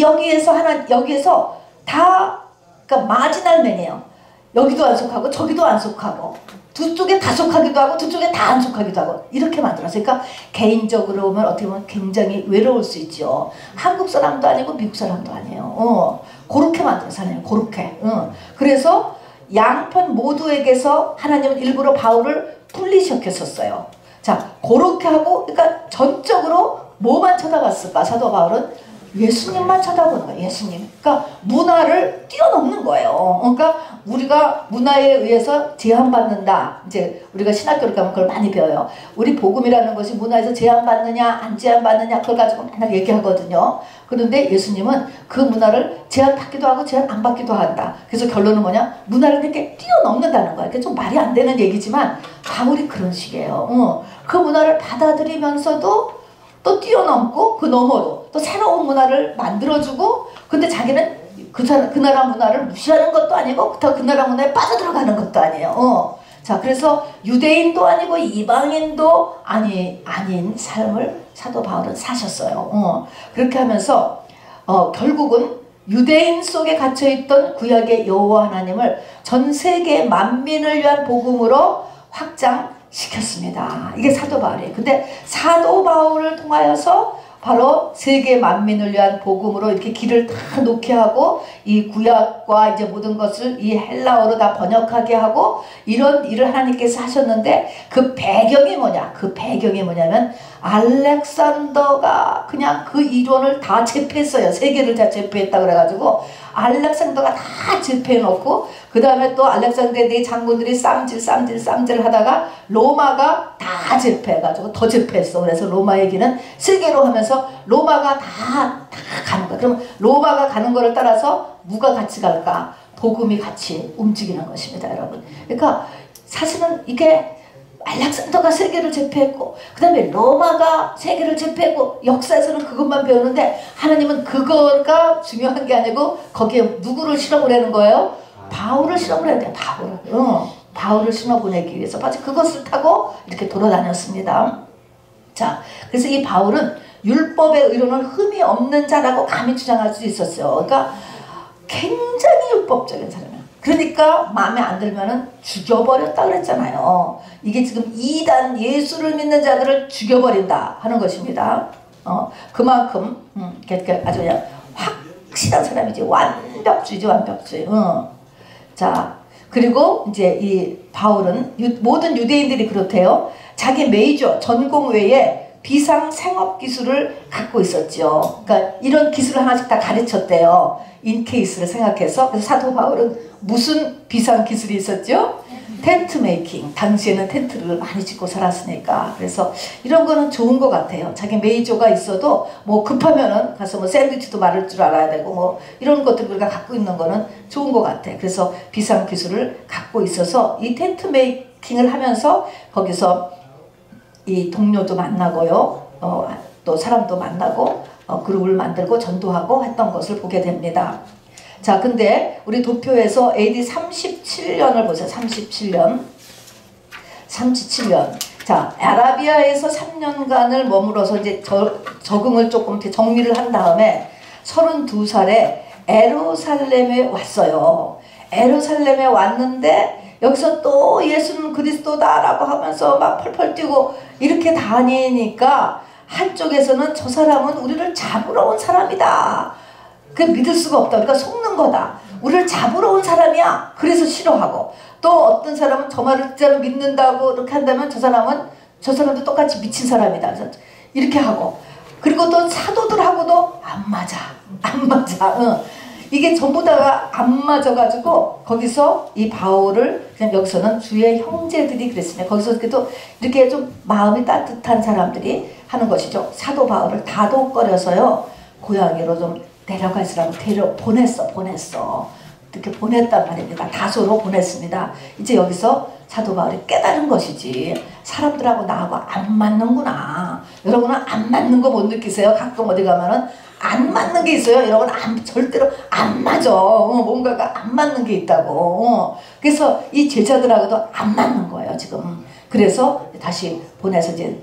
여기에서 다, 그러니까 마지널맨이에요. 여기도 안 속하고 저기도 안 속하고, 두 쪽에 다 속하기도 하고 두 쪽에 다 안 속하기도 하고, 이렇게 만들었어요. 그러니까 개인적으로 보면 어떻게 보면 굉장히 외로울 수 있죠. 한국 사람도 아니고 미국 사람도 아니에요. 그렇게 만들어서 하나님, 그렇게. 그래서 양편 모두에게서 하나님은 일부러 바울을 분리시켰었어요. 자, 그렇게 하고, 그러니까 전적으로 뭐만 쳐다봤을까? 사도 바울은 예수님만 쳐다보는 거예요. 예수님. 그러니까 문화를 뛰어넘는 거예요. 그러니까 우리가 문화에 의해서 제한받는다. 이제 우리가 신학교를 가면 그걸 많이 배워요. 우리 복음이라는 것이 문화에서 제한받느냐 안 제한받느냐 그걸 가지고 맨날 얘기하거든요. 그런데 예수님은 그 문화를 제한받기도 하고 제한 안 받기도 한다. 그래서 결론은 뭐냐? 문화를 이렇게 뛰어넘는다는 거야. 이게 좀 말이 안 되는 얘기지만 바울이 그런 식이에요. 그 문화를 받아들이면서도 또 뛰어넘고 그 너머도 또 새로운 문화를 만들어주고, 근데 자기는 그 나라 문화를 무시하는 것도 아니고 그렇다고 그 나라 문화에 빠져들어가는 것도 아니에요. 자, 그래서 유대인도 아니고 이방인도 아닌 삶을 사도 바울은 사셨어요. 그렇게 하면서 결국은 유대인 속에 갇혀있던 구약의 여호와 하나님을 전 세계 만민을 위한 복음으로 확장시켰습니다. 이게 사도 바울이에요. 근데 사도 바울을 통하여서 바로 세계 만민을 위한 복음으로 이렇게 길을 다 놓게 하고 이 구약과 이제 모든 것을 이 헬라어로 다 번역하게 하고 이런 일을 하나님께서 하셨는데 그 배경이 뭐냐? 그 배경이 뭐냐면 알렉산더가 그냥 그 이론을 다 제패했어요. 세계를 다 제패했다 그래가지고 알렉산더가 다 제패해놓고 그 다음에 또 알렉산더의 장군들이 쌈질 하다가 로마가 다 제패해가지고 더 제패했어. 그래서 로마 얘기는 세계로 하면서 로마가 다 가는 거야. 그럼 로마가 가는 거를 따라서 누가 같이 갈까? 복음이 같이 움직이는 것입니다, 여러분. 그러니까 사실은 이게 알렉산더가 세계를 제패했고 그 다음에 로마가 세계를 제패했고 역사에서는 그것만 배우는데 하나님은 그거가 중요한 게 아니고 거기에 누구를 실어보내는 거예요? 바울을 실어보내야 돼요. 바울을 실어보내기 위해서 마치 그것을 타고 이렇게 돌아다녔습니다. 자, 그래서 이 바울은 율법의 의론은 흠이 없는 자라고 감히 주장할 수 있었어요. 그러니까 굉장히 율법적인 사람이에요. 그러니까 마음에 안 들면은 죽여버렸다 그랬잖아요. 이게 지금 이단 예수를 믿는 자들을 죽여버린다 하는 것입니다. 그만큼 아주 그냥 확실한 사람이지. 완벽주의지, 완벽주의. 자, 그리고 이제 이 바울은 모든 유대인들이 그렇대요. 자기 메이저 전공 외에 비상 생업 기술을 갖고 있었죠. 그러니까 이런 기술을 하나씩 다 가르쳤대요. 인케이스를 생각해서. 그래서 사도 바울은 무슨 비상 기술이 있었죠? 텐트 메이킹. 당시에는 텐트를 많이 짓고 살았으니까. 그래서 이런 거는 좋은 것 같아요. 자기 메이저가 있어도 뭐 급하면은 가서 뭐 샌드위치도 말을 줄 알아야 되고 뭐 이런 것들 우리가 갖고 있는 거는 좋은 것 같아. 그래서 비상 기술을 갖고 있어서 이 텐트 메이킹을 하면서 거기서 이 동료도 만나고요. 또 사람도 만나고 그룹을 만들고 전도하고 했던 것을 보게 됩니다. 자, 근데 우리 도표에서 AD 37년을 보세요. 37년. 자, 아라비아에서 3년간을 머물어서 이제 적응을 조금 이렇게 정리를 한 다음에 32살에 에루살렘에 왔어요. 에루살렘에 왔는데 여기서 또 예수는 그리스도다라고 하면서 막 펄펄 뛰고 이렇게 다니니까 한쪽에서는 저 사람은 우리를 잡으러 온 사람이다. 그 믿을 수가 없다. 그러니까 속는 거다. 우리를 잡으러 온 사람이야. 그래서 싫어하고 또 어떤 사람은 저 말을 진짜로 믿는다고 이렇게 한다면 저 사람도 똑같이 미친 사람이다. 그래서 이렇게 하고 그리고 또 사도들하고도 안 맞아. 이게 전부 다가 안 맞아가지고 거기서 이 바울을 그냥 여기서는 주의 형제들이 그랬습니다. 거기서 그래도 이렇게 좀 마음이 따뜻한 사람들이 하는 것이죠. 사도 바울을 다독거려서요 고향으로 좀 내려가시라고 보냈어. 이렇게 보냈단 말입니다. 다소로 보냈습니다. 이제 여기서 사도 바울이 깨달은 것이지 사람들하고 나하고 안 맞는구나. 여러분은 안 맞는 거 못 느끼세요? 가끔 어디 가면은 안 맞는 게 있어요. 여러분 절대로 안 맞아. 뭔가가 안 맞는 게 있다고. 그래서 이 제자들하고도 안 맞는 거예요 지금. 그래서 다시 보내서 이제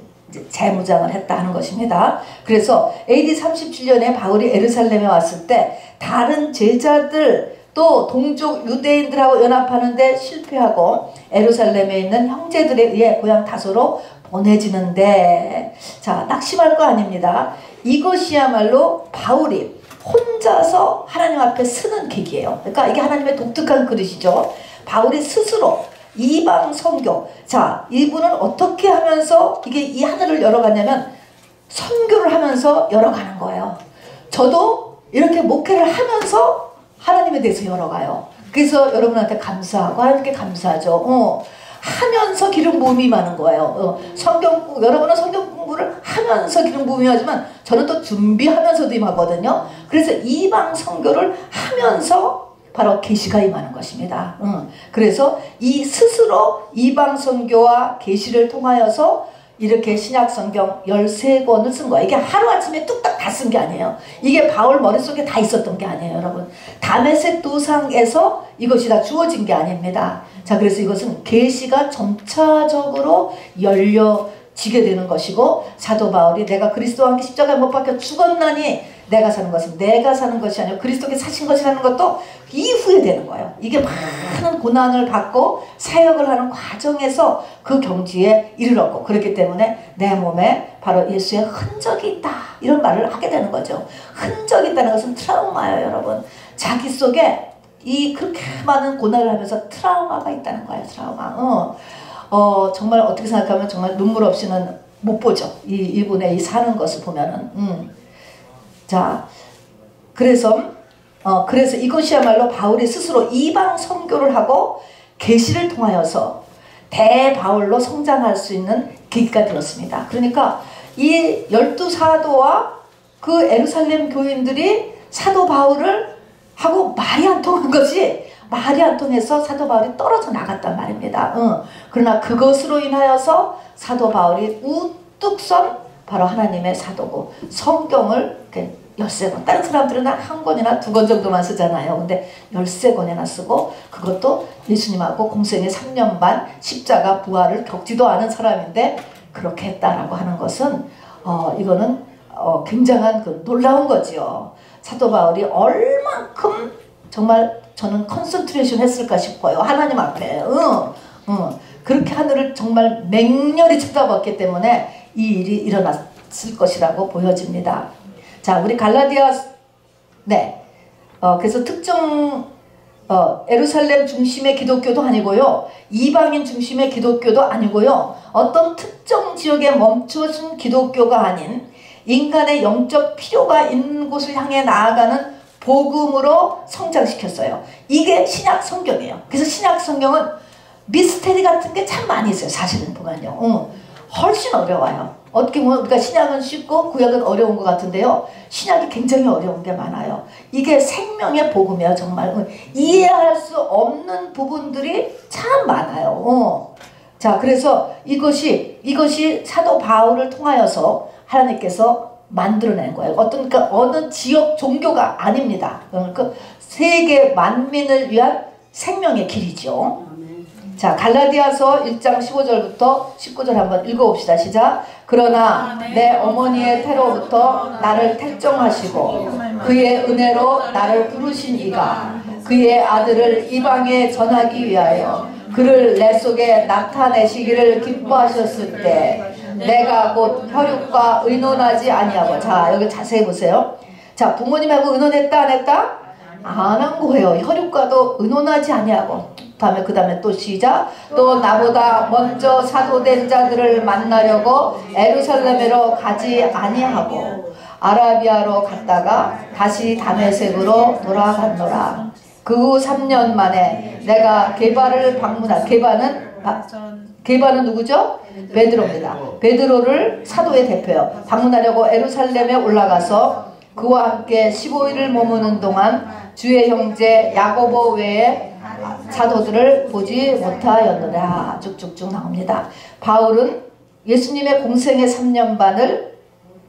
재무장을 했다 하는 것입니다. 그래서 AD 37년에 바울이 에루살렘에 왔을 때 다른 제자들 또 동족 유대인들하고 연합하는데 실패하고 에루살렘에 있는 형제들에 의해 고향 다소로 보내지는데 자, 낙심할 거 아닙니다. 이것이야말로 바울이 혼자서 하나님 앞에 서는 계기예요. 그러니까 이게 하나님의 독특한 그릇이죠. 바울이 스스로 이방 선교. 자, 이분은 어떻게 하면서 이게 이 하늘을 열어가냐면 선교를 하면서 열어가는 거예요. 저도 이렇게 목회를 하면서 하나님에 대해서 열어가요. 그래서 여러분한테 감사하고 하나님께 감사하죠. 하면서 기름 부음이 임하는 거예요. 여러분은 성경 공부를 하면서 기름 부음이 하지만 저는 또 준비하면서도 임하거든요. 그래서 이방 선교를 하면서 바로 계시가 임하는 것입니다. 그래서 이 스스로 이방 선교와 계시를 통하여서 이렇게 신약 성경 13권을 쓴 거예요. 이게 하루아침에 뚝딱 다 쓴 게 아니에요. 이게 바울 머릿속에 다 있었던 게 아니에요, 여러분. 다메섹 도상에서 이것이 다 주어진 게 아닙니다. 자, 그래서 이것은 계시가 점차적으로 열려지게 되는 것이고 사도 바울이 내가 그리스도와 함께 십자가에 못 박혀 죽었나니 내가 사는 것은 내가 사는 것이 아니라 그리스도께 사신 것이라는 것도 이후에 되는 거예요. 이게 많은 고난을 받고 사역을 하는 과정에서 그 경지에 이르렀고, 그렇기 때문에 내 몸에 바로 예수의 흔적이 있다, 이런 말을 하게 되는 거죠. 흔적이 있다는 것은 트라우마예요, 여러분. 자기 속에 이 그렇게 많은 고난을 하면서 트라우마가 있다는 거예요. 트라우마. 정말 어떻게 생각하면 정말 눈물 없이는 못 보죠. 이분의 이 사는 것을 보면은. 자, 그래서 이것이야말로 바울이 스스로 이방 선교를 하고 계시를 통하여서 대바울로 성장할 수 있는 계기가 되었습니다. 그러니까 이 12사도와 그 예루살렘 교인들이 사도 바울을 하고 말이 안 통한 것이, 말이 안 통해서 사도 바울이 떨어져 나갔단 말입니다. 그러나 그것으로 인하여서 사도 바울이 우뚝 선 바로 하나님의 사도고, 성경을 이렇게 13권, 다른 사람들은 한 권이나 2권 정도만 쓰잖아요. 근데 13권이나 쓰고, 그것도 예수님하고 공생의 3년 반 십자가 부활을 겪지도 않은 사람인데 그렇게 했다라고 하는 것은 이거는 굉장한 그 놀라운 거지요. 사도 바울이 얼만큼 정말 저는 컨센트레이션 했을까 싶어요. 하나님 앞에. 그렇게 하늘을 정말 맹렬히 쳐다봤기 때문에 이 일이 일어났을 것이라고 보여집니다. 자, 우리 갈라디아, 그래서 특정 예루살렘 중심의 기독교도 아니고요, 이방인 중심의 기독교도 아니고요, 어떤 특정 지역에 멈춰진 기독교가 아닌 인간의 영적 필요가 있는 곳을 향해 나아가는 복음으로 성장시켰어요. 이게 신약 성경이에요. 그래서 신약 성경은 미스테리 같은 게 참 많이 있어요. 사실은 보면요. 훨씬 어려워요. 어떻게 보면 우리가 신약은 쉽고 구약은 어려운 것 같은데요, 신약이 굉장히 어려운 게 많아요. 이게 생명의 복음이에요. 정말 이해할 수 없는 부분들이 참 많아요. 자, 그래서 이것이 사도 바울을 통하여서 하나님께서 만들어낸 거예요. 어느 지역 종교가 아닙니다. 그 세계 만민을 위한 생명의 길이죠. 자, 갈라디아서 1장 15절부터 19절 한번 읽어봅시다. 시작. 그러나 내 어머니의 태로부터 나를 택정하시고 그의 은혜로 나를 부르신 이가 그의 아들을 이방에 전하기 위하여 그를 내 속에 나타내시기를 기뻐하셨을 때 내가 곧 혈육과 의논하지 아니하고, 자, 여기 자세히 보세요. 자, 부모님하고 의논했다 안 했다? 안 한 거예요. 혈육과도 의논하지 아니하고. 그 다음에 또 시작. 또 나보다 먼저 사도된 자들을 만나려고 에루살렘으로 가지 아니하고 아라비아로 갔다가 다시 다메섹으로 돌아갔노라. 그 후 3년 만에 내가 게바를 게바는 누구죠? 베드로입니다. 베드로를 사도의 대표요. 방문하려고 에루살렘에 올라가서 그와 함께 15일을 머무는 동안 주의 형제 야고보 외에 사도들을 보지 못하였느라. 쭉쭉쭉 나옵니다. 바울은 예수님의 공생의 3년 반을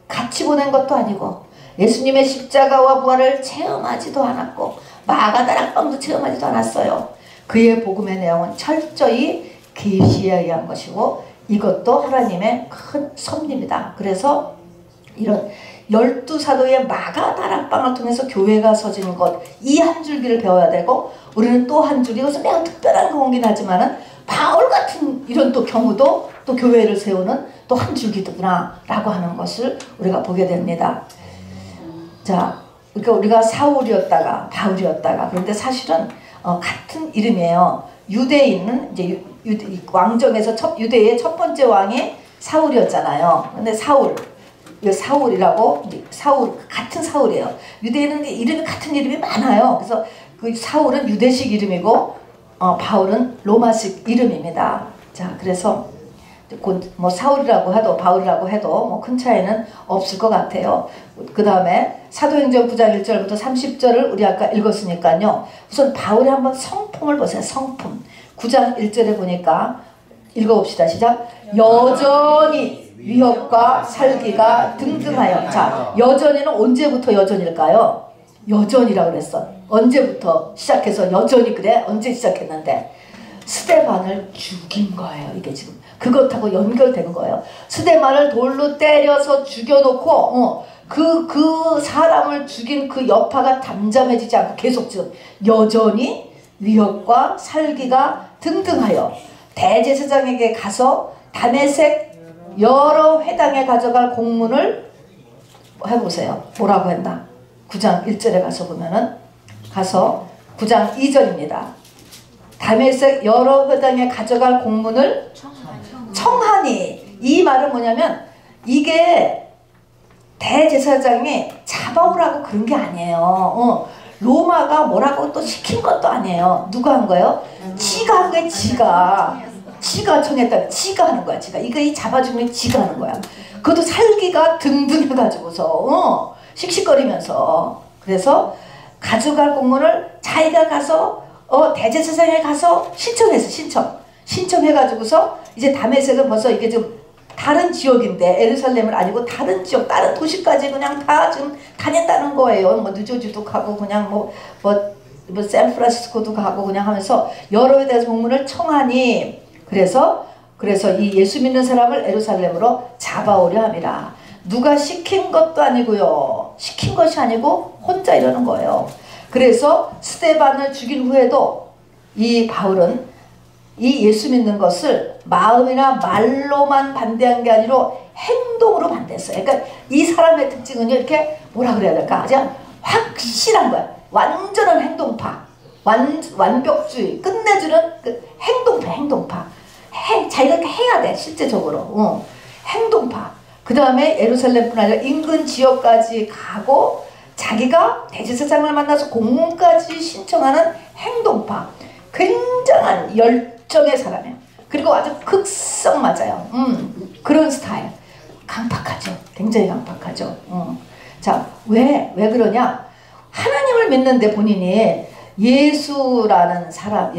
같이 보낸 것도 아니고 예수님의 십자가와 부활을 체험하지도 않았고 마가다락방도 체험하지도 않았어요. 그의 복음의 내용은 철저히 계시에 의한 것이고 이것도 하나님의 큰 섭리입니다. 그래서 이런 12사도의 마가다락방을 통해서 교회가 서지는 것, 이 한 줄기를 배워야 되고, 우리는 또 한 줄기, 이것은 매우 특별한 경우긴 하지만은 바울 같은 이런 또 경우도 또 교회를 세우는 또 한 줄기구나 라고 하는 것을 우리가 보게 됩니다. 자, 그러니까 우리가 사울이었다가 바울이었다가, 그런데 사실은 같은 이름이에요. 유대인은 이제 왕정에서 유대의 첫 번째 왕이 사울이었잖아요. 근데 사울이라고, 사울, 같은 사울이에요. 유대인은 이름이 같은 이름이 많아요. 그래서 그 사울은 유대식 이름이고, 바울은 로마식 이름입니다. 자, 그래서 곧 뭐 사울이라고 해도 바울이라고 해도 뭐 큰 차이는 없을 것 같아요. 그 다음에 사도행전 9장 1절부터 30절을 우리 아까 읽었으니까요. 우선 바울의 한번 성품을 보세요. 성품. 9장 1절에 보니까 읽어봅시다. 시작. 여전히 위협과 살기가 등등하여. 자, 여전히는 언제부터 여전일까요? 여전이라고 그랬어. 언제부터 시작해서 여전히 그래? 언제 시작했는데? 스데반을 죽인 거예요. 이게 지금 그것하고 연결되는 거예요. 스데반을 돌로 때려서 죽여놓고 그 사람을 죽인 그 여파가 잠잠해지지 않고 계속 지금 여전히 위협과 살기가 등등하여 대제사장에게 가서 다메섹 여러 회당에 가져갈 공문을 해보세요. 뭐라고 했나? 9장 1절에 가서 보면은, 가서 9장 2절입니다. 다메섹 여러 회당에 가져갈 공문을 청하니. 이 말은 뭐냐면 이게 대제사장이 잡아오라고 그런 게 아니에요. 로마가 뭐라고 또 시킨 것도 아니에요. 누가 한 거예요? 지가 한 거예요. 지가 청했다. 지가 하는 거야. 이거 이 잡아주면 지가 하는 거야. 그것도 살기가 등등해가지고서 씩씩거리면서. 그래서 가져갈 공문을 자기가 가서 대제사장에 가서 신청해가지고서 이제 다메섹은 벌써 이게 좀 다른 지역인데 예루살렘은 아니고 다른 지역, 다른 도시까지 그냥 다 지금 다닌다는 거예요. 뭐 뉴저지도 가고 그냥 뭐 샌프란시스코도 가고 그냥 하면서 여러 대해서 공문을 청하니. 그래서 이 예수 믿는 사람을 예루살렘으로 잡아오려 함이라. 누가 시킨 것도 아니고요. 시킨 것이 아니고 혼자 이러는 거예요. 그래서 스데반을 죽인 후에도 이 바울은 이 예수 믿는 것을 마음이나 말로만 반대한 게 아니라 행동으로 반대했어요. 그러니까 이 사람의 특징은요, 이렇게 뭐라 그래야 될까? 그냥 확실한 거야. 완전한 행동파, 완벽주의, 끝내주는 그 행동파. 자기가 해야 돼, 실제적으로. 행동파. 그 다음에 예루살렘뿐 아니라 인근 지역까지 가고 자기가 대제사장을 만나서 공문까지 신청하는 행동파. 굉장한 열정의 사람이에요. 그리고 아주 극성 맞아요. 그런 스타일. 강팍하죠. 굉장히 강팍하죠. 자, 왜 그러냐? 하나님을 믿는데 본인이 예수라는 자가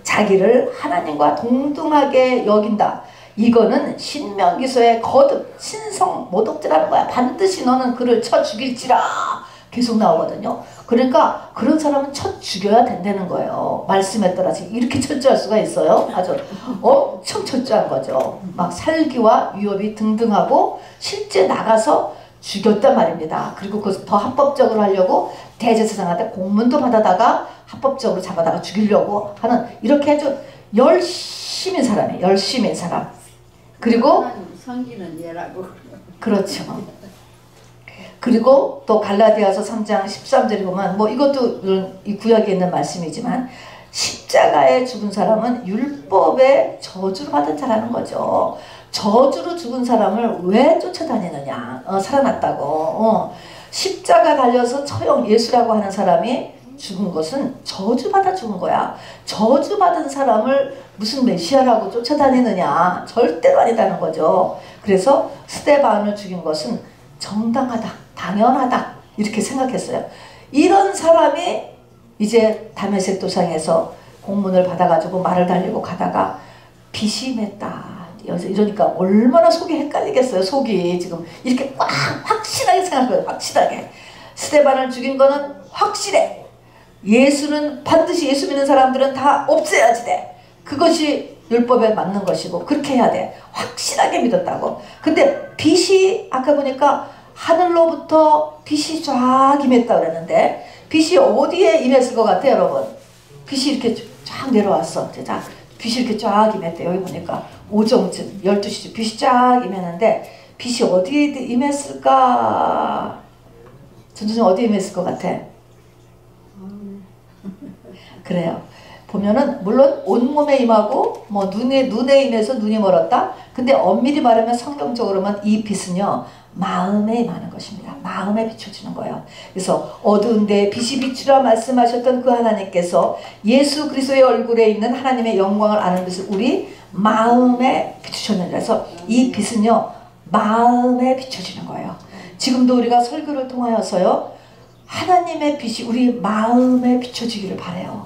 자기를 하나님과 동등하게 여긴다. 이거는 신명기서의 거듭, 신성, 모독죄라는 거야. 반드시 너는 그를 쳐 죽일지라 계속 나오거든요. 그러니까 그런 사람은 쳐 죽여야 된다는 거예요. 말씀에 따라서 이렇게 철저할 수가 있어요. 아주 엄청 철저한 거죠. 막 살기와 위협이 등등하고 실제 나가서 죽였단 말입니다. 그리고 그것을 더 합법적으로 하려고 대제사장한테 공문도 받아다가 합법적으로 잡아다가 죽이려고 하는, 이렇게 아주 열심인 사람이에요. 열심인 사람. 그리고 성기는 얘라고. 그렇죠. 그리고 또 갈라디아서 3장 13절에 보면, 뭐 이것도 이 구약에 있는 말씀이지만, 십자가에 죽은 사람은 율법의 저주를 받은 자라는 거죠. 저주로 죽은 사람을 왜 쫓아다니느냐. 살아났다고. 십자가 달려서 처형 예수라고 하는 사람이 죽은 것은 저주받아 죽은 거야. 저주받은 사람을 무슨 메시아라고 쫓아다니느냐. 절대로 아니다는 거죠. 그래서 스데반을 죽인 것은 정당하다, 당연하다, 이렇게 생각했어요. 이런 사람이 이제 다메섹 도상에서 공문을 받아가지고 말을 달리고 가다가 빛이 맺다. 이러니까 얼마나 속이 헷갈리겠어요. 속이 지금 이렇게 꽉 확실하게 생각해요. 확실하게. 스데반을 죽인 거는 확실해. 예수는 반드시 예수 믿는 사람들은 다 없애야지 돼. 그것이 율법에 맞는 것이고 그렇게 해야 돼. 확실하게 믿었다고. 근데 빛이 아까 보니까 하늘로부터 빛이 쫙 임했다 그랬는데, 빛이 어디에 임했을 것 같아요, 여러분? 빛이 이렇게 쫙 내려왔어. 자, 빛이 이렇게 쫙 임했대. 여기 보니까 오정쯤 12시쯤 빛이 쫙 임했는데, 빛이 어디에 임했을까? 전주님 어디에 임했을 것 같아? 그래요. 보면은 물론 온몸에 임하고 뭐 눈에 임해서 눈이 멀었다. 근데 엄밀히 말하면 성경적으로만 이 빛은요, 마음에 임하는 것입니다. 마음에 비춰지는 거예요. 그래서 어두운 데에 빛이 비추라 말씀하셨던 그 하나님께서 예수 그리스도의 얼굴에 있는 하나님의 영광을 아는 빛을 우리 마음에 비추셨느니라. 그래서 이 빛은요, 마음에 비춰지는 거예요. 지금도 우리가 설교를 통하여서요, 하나님의 빛이 우리 마음에 비춰지기를 바라요.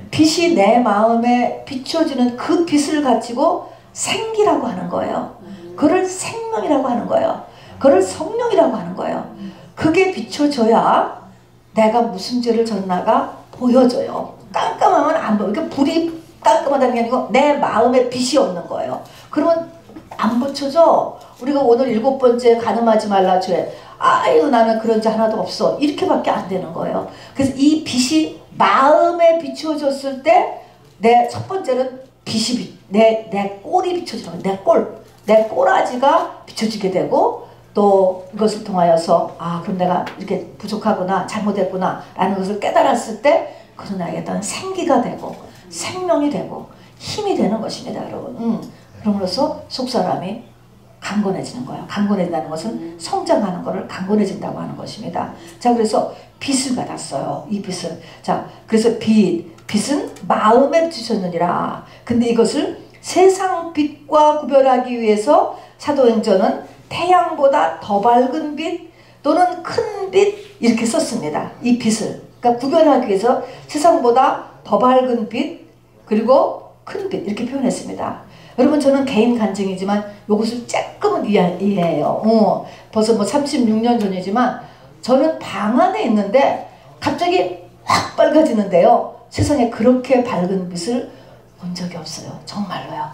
빛이 내 마음에 비춰지는 그 빛을 가지고 생기라고 하는 거예요. 그걸 생명이라고 하는 거예요. 그걸 성령이라고 하는 거예요. 그게 비춰져야 내가 무슨 죄를 졌나가 보여져요. 깜깜하면 안 보여. 그러니까 불이 깜깜하다는 게 아니고 내 마음에 빛이 없는 거예요. 그러면 안 붙여져. 우리가 오늘 7번째 가늠하지 말라 주에 아유 나는 그런 자 하나도 없어 이렇게밖에 안 되는 거예요. 그래서 이 빛이 마음에 비추어졌을 때 내 첫 번째는 빛이 내 꼴이 비춰지는 거예요. 내 꼬라지가 비춰지게 되고 또 이것을 통하여서 아 그럼 내가 이렇게 부족하구나 잘못했구나 라는 것을 깨달았을 때 그것은 나에게 어떤 생기가 되고 생명이 되고 힘이 되는 것입니다 여러분. 그럼으로써 속사람이 강건해지는 거예요. 강건해진다는 것은 성장하는 것을 강건해진다고 하는 것입니다. 자 그래서 빛을 받았어요. 이 빛을. 자 그래서 빛은 마음에 비추셨느니라. 근데 이것을 세상 빛과 구별하기 위해서 사도행전은 태양보다 더 밝은 빛 또는 큰 빛 이렇게 썼습니다. 이 빛을. 그러니까 구별하기 위해서 세상보다 더 밝은 빛 그리고 큰 빛 이렇게 표현했습니다. 여러분 저는 개인 간증이지만 이것을 조금은 이해해요. 벌써 뭐 36년 전이지만 저는 방 안에 있는데 갑자기 확 밝아지는데요. 세상에 그렇게 밝은 빛을 본 적이 없어요. 정말로요.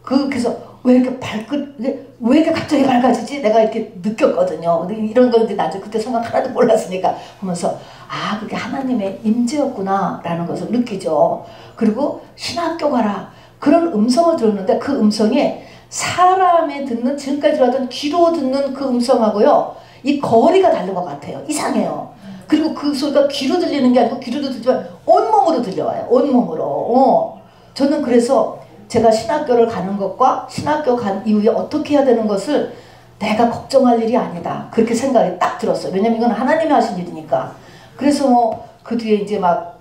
그래서 왜 이렇게 갑자기 밝아지지? 내가 이렇게 느꼈거든요. 근데 이런 건데 나도 그때 생각 하나도 몰랐으니까 보면서 아 그게 하나님의 임재였구나 라는 것을 느끼죠. 그리고 신학교 가라. 그런 음성을 들었는데 그 음성이 사람이 듣는 지금까지 들었던 귀로 듣는 그 음성하고요. 이 거리가 다른 것 같아요. 이상해요. 그리고 그 소리가 귀로 들리는 게 아니고 귀로도 들리지만 온몸으로 들려와요. 온몸으로. 저는 그래서 제가 신학교를 가는 것과 신학교 간 이후에 어떻게 해야 되는 것을 내가 걱정할 일이 아니다. 그렇게 생각이 딱 들었어요. 왜냐면 이건 하나님이 하신 일이니까. 그래서 뭐 그 뒤에 이제 막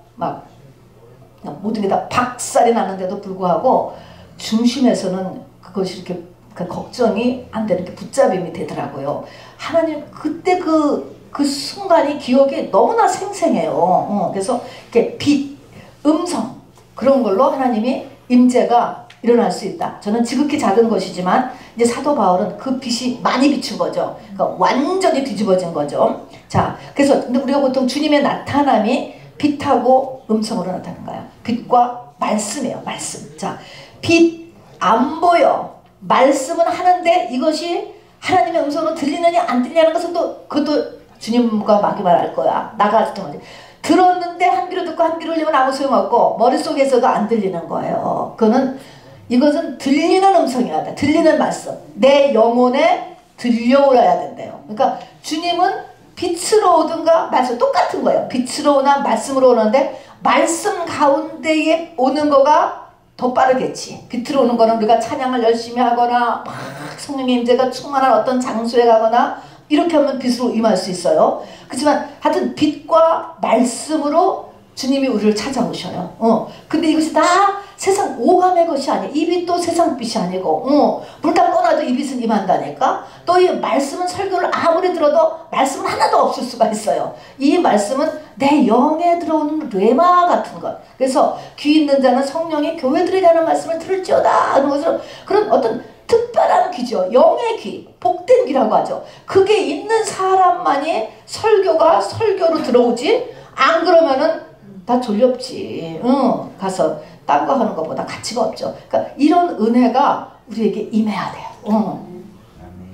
모든 게 다 박살이 나는데도 불구하고 중심에서는 그것이 이렇게 걱정이 안 되는 게 붙잡임이 되더라고요. 하나님 그때 그 순간이 기억이 너무나 생생해요. 그래서 이렇게 빛, 음성 그런 걸로 하나님이 임재가 일어날 수 있다. 저는 지극히 작은 것이지만 이제 사도 바울은 그 빛이 많이 비춘 거죠. 그러니까 완전히 뒤집어진 거죠. 자, 그래서 근데 우리가 보통 주님의 나타남이 빛하고 음성으로 나타나는 거예요. 빛과 말씀이에요. 말씀. 자, 빛 안 보여. 말씀은 하는데 이것이 하나님의 음성으로 들리느냐 안 들리냐는 것은 또 그것도 주님과 마귀 말할 거야. 나가 들었는데 한 귀로 듣고 한 귀로 들리면 아무 소용없고 머릿속에서도 안 들리는 거예요. 이것은 들리는 음성이어야 돼. 들리는 말씀. 내 영혼에 들려오라야 된대요. 그러니까 주님은 빛으로 오든가 말씀 똑같은 거예요. 빛으로 오나 말씀으로 오는데 말씀 가운데에 오는 거가 더 빠르겠지. 빛으로 오는 거는 우리가 찬양을 열심히 하거나 막 성령의 임재가 충만한 어떤 장소에 가거나 이렇게 하면 빛으로 임할 수 있어요. 그렇지만 하여튼 빛과 말씀으로 주님이 우리를 찾아오셔요. 근데 이것이 다 세상 오감의 것이 아니에요. 이 빛도 세상 빛이 아니고 불 다 꺼놔도 이 빛은 임한다니까. 또 이 말씀은 설교를 아무리 들어도 말씀은 하나도 없을 수가 있어요. 이 말씀은 내 영에 들어오는 레마 같은 것. 그래서 귀 있는 자는 성령이 교회들에게 하는 말씀을 들을지어다 하는 것으로 그런 어떤 특별한 귀죠. 영의 귀, 복된 귀라고 하죠. 그게 있는 사람만이 설교로 들어오지. 안 그러면은 다 졸렵지. 가서 딴 거 하는 것보다 가치가 없죠. 그러니까 이런 은혜가 우리에게 임해야 돼요.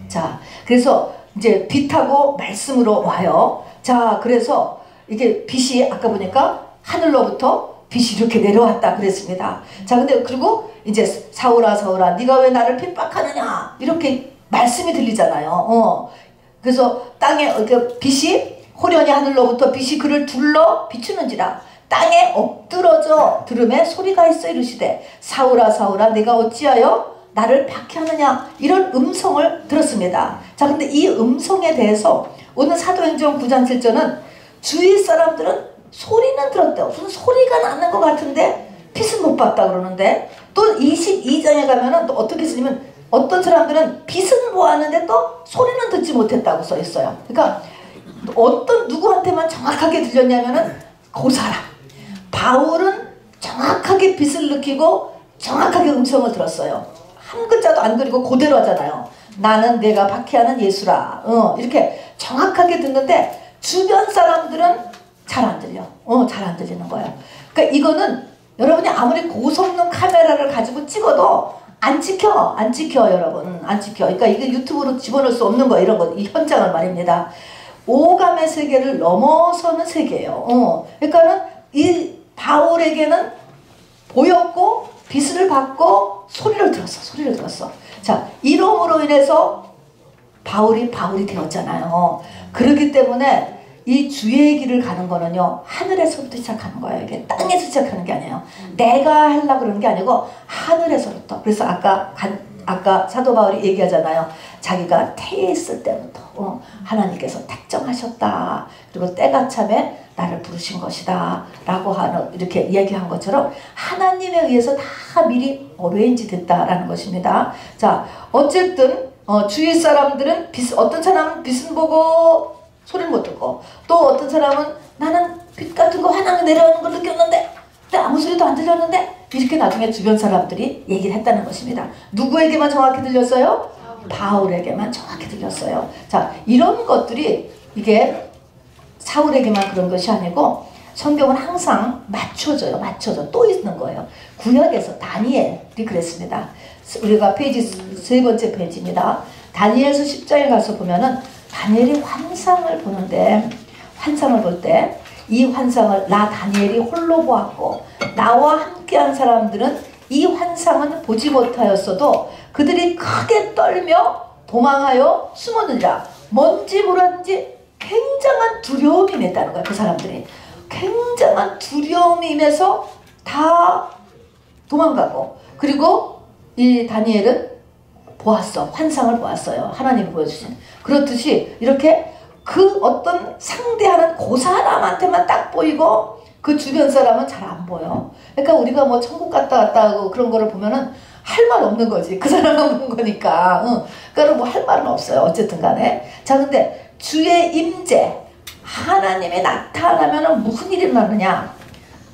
자, 그래서 이제 빛하고 말씀으로 와요. 자, 그래서 이게 빛이 아까 보니까 하늘로부터 빛이 이렇게 내려왔다 그랬습니다. 자, 근데 그리고 이제 사울아 네가 왜 나를 핍박하느냐 이렇게 말씀이 들리잖아요. 그래서 땅에 빛이 호련히 하늘로부터 빛이 그를 둘러 비추는지라 땅에 엎드러져 들음에 소리가 있어 이르시되 사울아 내가 어찌하여 나를 박해하느냐 이런 음성을 들었습니다. 자, 근데 이 음성에 대해서 오늘 사도행전 9장 7절은 주위 사람들은 소리는 들었대요. 무슨 소리가 나는 것 같은데 빛은 못 봤다 그러는데 또 22장에 가면은 또 어떻게 쓰냐면 어떤 사람들은 빛은 보았는데 또 소리는 듣지 못했다고 써 있어요. 그러니까 어떤 누구한테만 정확하게 들렸냐면은 그 사람 바울은 정확하게 빛을 느끼고 정확하게 음성을 들었어요. 한 글자도 안 그리고 그대로 하잖아요. 나는 내가 박해하는 예수라. 이렇게 정확하게 듣는데 주변 사람들은 잘 안 들려. 잘 안 들리는 거예요. 그러니까 이거는 여러분이 아무리 고성능 카메라를 가지고 찍어도 안 지켜 여러분. 안 지켜. 그러니까 이게 유튜브로 집어넣을 수 없는 거 이런 거 이 현장을 말입니다. 오감의 세계를 넘어서는 세계예요. 그러니까는 이 바울에게는 보였고 빛을 받고 소리를 들었어. 자, 이름으로 인해서 바울이 되었잖아요. 그렇기 때문에 이 주의 길을 가는 거는요, 하늘에서부터 시작하는 거예요. 이게 땅에서 시작하는 게 아니에요. 내가 하려고 그러는 게 아니고 하늘에서부터. 그래서 아까 사도 바울이 얘기하잖아요. 자기가 태에 있을 때부터 하나님께서 택정하셨다. 그리고 때가 참에 나를 부르신 것이다. 라고 하는 이렇게 이야기한 것처럼 하나님에 의해서 다 미리 어레인지 됐다라는 것입니다. 자, 어쨌든 주위 사람들은 어떤 사람은 빛은 보고 소리를 못 듣고, 또 어떤 사람은 나는 빛 같은 거 환하게 내려오는 걸 느꼈는데 근데 아무 소리도 안 들렸는데, 이렇게 나중에 주변 사람들이 얘기를 했다는 것입니다. 누구에게만 정확히 들렸어요? 바울에게만 정확히 들렸어요. 자, 이런 것들이 이게 사울에게만 그런 것이 아니고 성경은 항상 맞춰져 또 있는 거예요. 구약에서 다니엘이 그랬습니다. 우리가 페이지 세 번째 페이지입니다. 다니엘서 10장에 가서 보면은 다니엘이 환상을 보는데, 환상을 볼 때 이 환상을 나 다니엘이 홀로 보았고 나와 함께한 사람들은 이 환상은 보지 못하였어도 그들이 크게 떨며 도망하여 숨었느니라. 뭔지 뭐라든지 굉장한 두려움이 임했다는 거야. 그 사람들이 굉장한 두려움이 임해서 다 도망가고, 그리고 이 다니엘은 환상을 보았어요. 하나님이 보여주신. 그렇듯이 이렇게 그 어떤 상대하는 그 사람한테만 딱 보이고 그 주변 사람은 잘 안 보여. 그러니까 우리가 뭐 천국 갔다 하고 그런 거를 보면은 할 말 없는 거지. 그 사람만 본 거니까. 그러니까 뭐 할 말은 없어요. 어쨌든 간에. 자, 근데 주의 임재, 하나님이 나타나면은 무슨 일이 일어나느냐.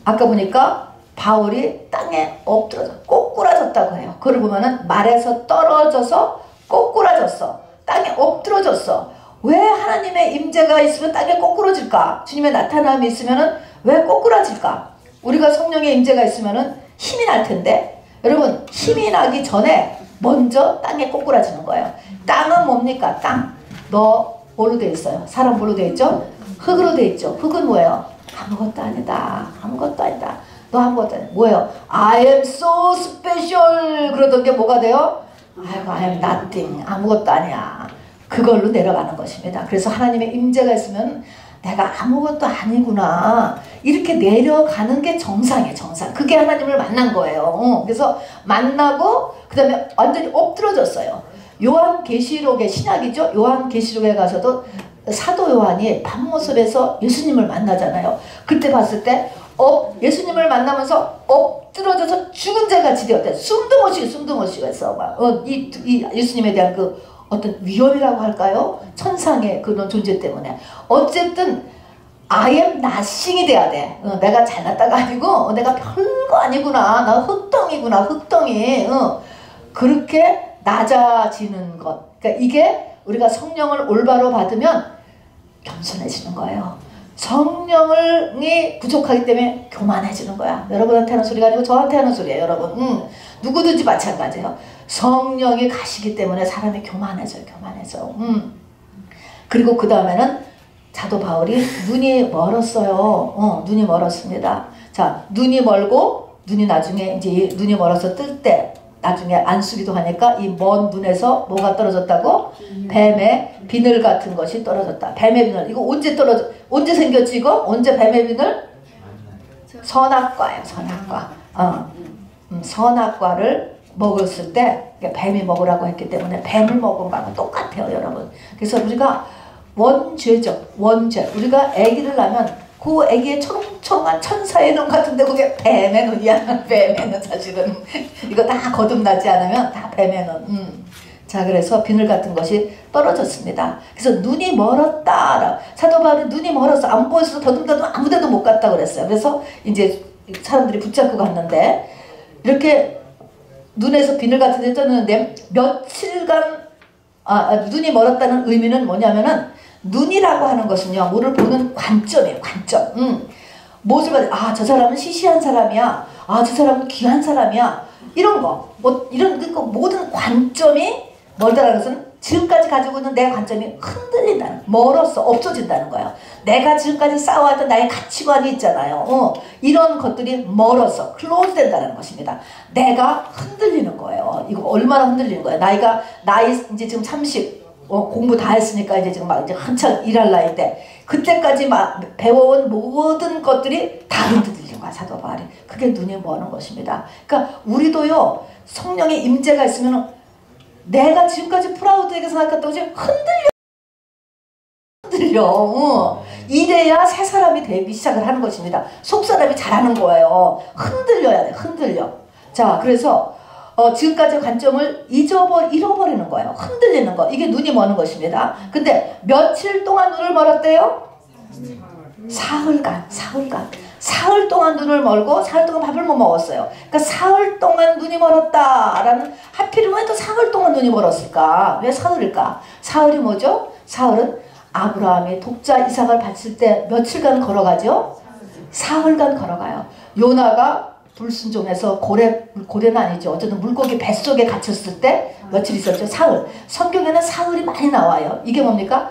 아까 보니까 바울이 땅에 엎드러져 꼬꾸라졌다고 해요. 그걸 보면은 말에서 떨어져서 꼬꾸라졌어. 땅에 엎드러졌어. 왜 하나님의 임재가 있으면 땅에 꼬꾸라질까? 주님의 나타남이 있으면은 왜 꼬꾸라질까? 우리가 성령의 임재가 있으면은 힘이 날 텐데, 여러분 힘이 나기 전에 먼저 땅에 꼬꾸라지는 거예요. 땅은 뭡니까? 땅. 너 뭘로 돼 있어요? 사람 뭘로 돼 있죠? 흙으로 돼 있죠. 흙은 뭐예요? 아무것도 아니다. 너 아무것도 아니다. 뭐예요? I am so special 그러던 게 뭐가 돼요? 아이고, I am nothing. 아무것도 아니야. 그걸로 내려가는 것입니다. 그래서 하나님의 임재가 있으면 내가 아무것도 아니구나, 이렇게 내려가는 게 정상이에요. 정상. 그게 하나님을 만난 거예요. 그래서 만나고 그 다음에 완전히 엎드러졌어요. 요한계시록의 신약이죠. 요한계시록에 가서도 사도 요한이 밤모습에서 예수님을 만나잖아요. 그때 봤을 때 예수님을 만나면서 엎드러져서 죽은 자같이 되었대. 숨도 못 쉬겠어. 이 예수님에 대한 그 어떤 위험이라고 할까요? 천상의 그런 존재 때문에. 어쨌든 I am nothing이 돼야 돼. 내가 잘났다가 아니고 내가 별거 아니구나. 나 흙덩이구나. 흙덩이. 그렇게 낮아지는 것. 그러니까 이게 우리가 성령을 올바로 받으면 겸손해지는 거예요. 성령이 부족하기 때문에 교만해지는 거야. 여러분한테 하는 소리가 아니고 저한테 하는 소리예요. 여러분. 누구든지 마찬가지예요. 성령이 가시기 때문에 사람이 교만해져요. 그리고 그 다음에는 사도 바울이 눈이 멀었어요. 눈이 멀었습니다. 자, 눈이 멀고 눈이 나중에 이제 눈이 멀어서 뜰 때 나중에 안수기도 하니까 이 먼 눈에서 뭐가 떨어졌다고? 뱀의 비늘 같은 것이 떨어졌다. 뱀의 비늘. 이거 언제 생겼지 이거? 언제 뱀의 비늘? 선악과예요. 선악과. 선악과를 먹었을 때 뱀이 먹으라고 했기 때문에 뱀을 먹은 거하고 똑같아요. 여러분. 그래서 우리가 원죄죠. 우리가 아기를 낳으면 그 아기의 초롱초롱한 천사의 눈 같은데 그게 뱀의 눈이야. 뱀의 눈. 사실은 이거 다 거듭나지 않으면 다 뱀의 눈. 자, 그래서 비늘 같은 것이 떨어졌습니다. 그래서 눈이 멀었다. 사도 바울은 눈이 멀었어. 안 보여서 더듬더듬 아무데도 못 갔다 그랬어요. 그래서 이제 사람들이 붙잡고 갔는데, 이렇게 눈에서 비늘 같은 데 떠는데 며칠간 눈이 멀었다는 의미는 뭐냐면은, 눈이라고 하는 것은요, 뭐를 보는 관점이에요. 관점. 무엇을 저 사람은 시시한 사람이야. 저 사람은 귀한 사람이야. 이런 거, 뭐 이런 그 모든 관점이 멀다라는 것은 지금까지 가지고 있는 내 관점이 흔들린다는, 멀었어, 없어진다는 거예요. 내가 지금까지 쌓아왔던 나의 가치관이 있잖아요. 이런 것들이 멀어서 클로즈 된다는 것입니다. 내가 흔들리는 거예요. 이거 얼마나 흔들리는 거예요. 나이 이제 지금 30, 공부 다 했으니까 이제 지금 막 이제 한참 일할 나이인데, 그때까지 막 배워온 모든 것들이 다 흔들리는 거야, 사도 바울이. 그게 눈이 머는 것입니다. 그러니까 우리도요, 성령의 임재가 있으면 내가 지금까지 프라우드하게 생각했던 것이 흔들려. 이래야 새 사람이 되기 시작을 하는 것입니다. 속 사람이 잘하는 거예요. 흔들려야 돼, 흔들려. 자, 그래서 지금까지 관점을 잃어버리는 거예요. 흔들리는 거. 이게 눈이 머는 것입니다. 근데 며칠 동안 눈을 멀었대요? 사흘간. 사흘 동안 눈을 멀고 사흘 동안 밥을 못 먹었어요. 그러니까 사흘 동안 눈이 멀었다라는, 하필이면 왜 또 사흘 동안 눈이 멀었을까? 왜 사흘일까? 사흘이 뭐죠? 사흘은 아브라함이 독자 이삭을 바칠 때 며칠간 걸어가죠? 사흘간 걸어가요. 요나가 불순종해서 고래는 아니죠. 어쨌든 물고기 뱃속에 갇혔을 때 며칠 있었죠? 사흘. 성경에는 사흘이 많이 나와요. 이게 뭡니까?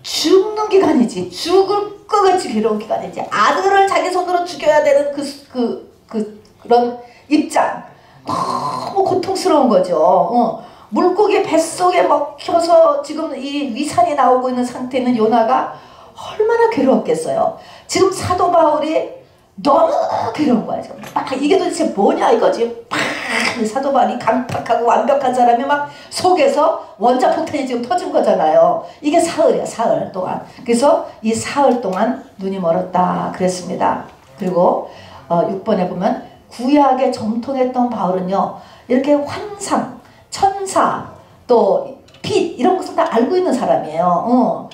죽는 기간이지. 죽을 것 같이 괴로운 기간이지. 아들을 자기 손으로 죽여야 되는 그런 입장. 너무 고통스러운 거죠. 물고기 뱃속에 먹혀서 지금 이 위산이 나오고 있는 상태는 요나가 얼마나 괴로웠겠어요. 지금 사도 바울이 너무 괴로운 거야. 지금 막 이게 도대체 뭐냐 이거지. 막 사도 바울이 강팍하고 완벽한 사람이 막 속에서 원자폭탄이 지금 터진 거잖아요. 이게 사흘이야, 사흘 동안. 그래서 이 사흘 동안 눈이 멀었다 그랬습니다. 그리고 6번에 보면 구약에 정통했던 바울은요, 이렇게 환상, 천사, 또 빛 이런 것을 다 알고 있는 사람이에요.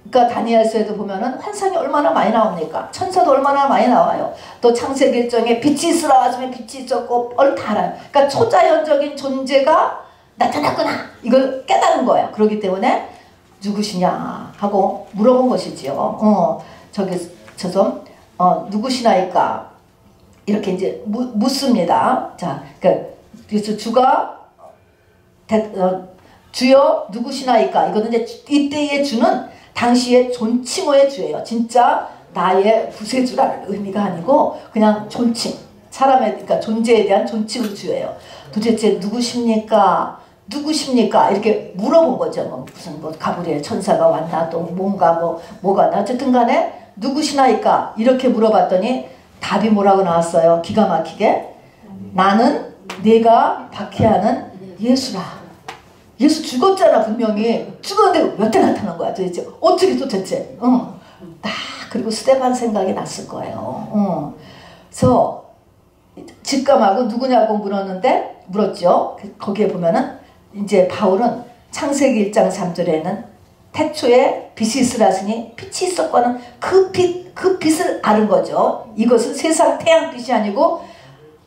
그러니까 다니엘서에도 보면은 환상이 얼마나 많이 나옵니까? 천사도 얼마나 많이 나와요. 또 창세기 1장에 빛이 있으라 하시면 빛이 있었고 다 알아요. 그러니까 초자연적인 존재가 나타났구나, 이걸 깨달은 거예요. 그렇기 때문에 누구시냐 하고 물어본 것이지요. 누구시나이까 이렇게 이제 묻습니다. 자, 그래서 주여 누구시나이까, 이거는 이제 이때의 주는 당시의 존칭어의 주예요. 진짜 나의 구세주라는 의미가 아니고 그냥 존칭, 사람의, 그러니까 존재에 대한 존칭의 주예요. 도대체 누구십니까? 이렇게 물어본 거죠. 무슨 가브리엘 천사가 왔나, 또 뭔가 뭐가 나, 어쨌든 간에 누구시나이까 이렇게 물어봤더니 답이 뭐라고 나왔어요? 기가 막히게, 나는 네가 박해하는 예수라. 예수 죽었잖아. 분명히 죽었는데 몇 대 나타난 거야 도대체. 어떻게 도대체. 그리고 스데반 생각이 났을 거예요. 그래서 직감하고 누구냐고 물었죠. 거기에 보면은 이제 바울은 창세기 1장 3절에는 태초에 빛이 있으라시니 빛이 있었고 하는 그 빛을 아는 거죠. 이것은 세상 태양빛이 아니고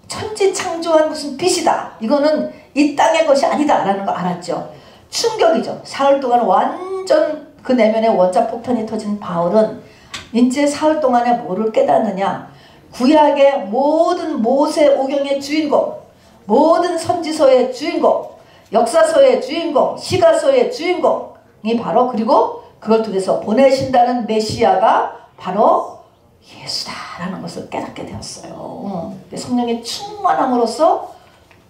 천지 창조한 무슨 빛이다. 이거는 이 땅의 것이 아니다 라는 거 알았죠. 충격이죠. 사흘 동안 완전 그 내면에 원자폭탄이 터진 바울은 이제 사흘 동안에 뭐를 깨닫느냐. 구약의 모든 모세 오경의 주인공, 모든 선지서의 주인공, 역사서의 주인공, 시가서의 주인공이 바로, 그리고 그걸 통해서 보내신다는 메시아가 바로 예수다라는 것을 깨닫게 되었어요. 성령의 충만함으로써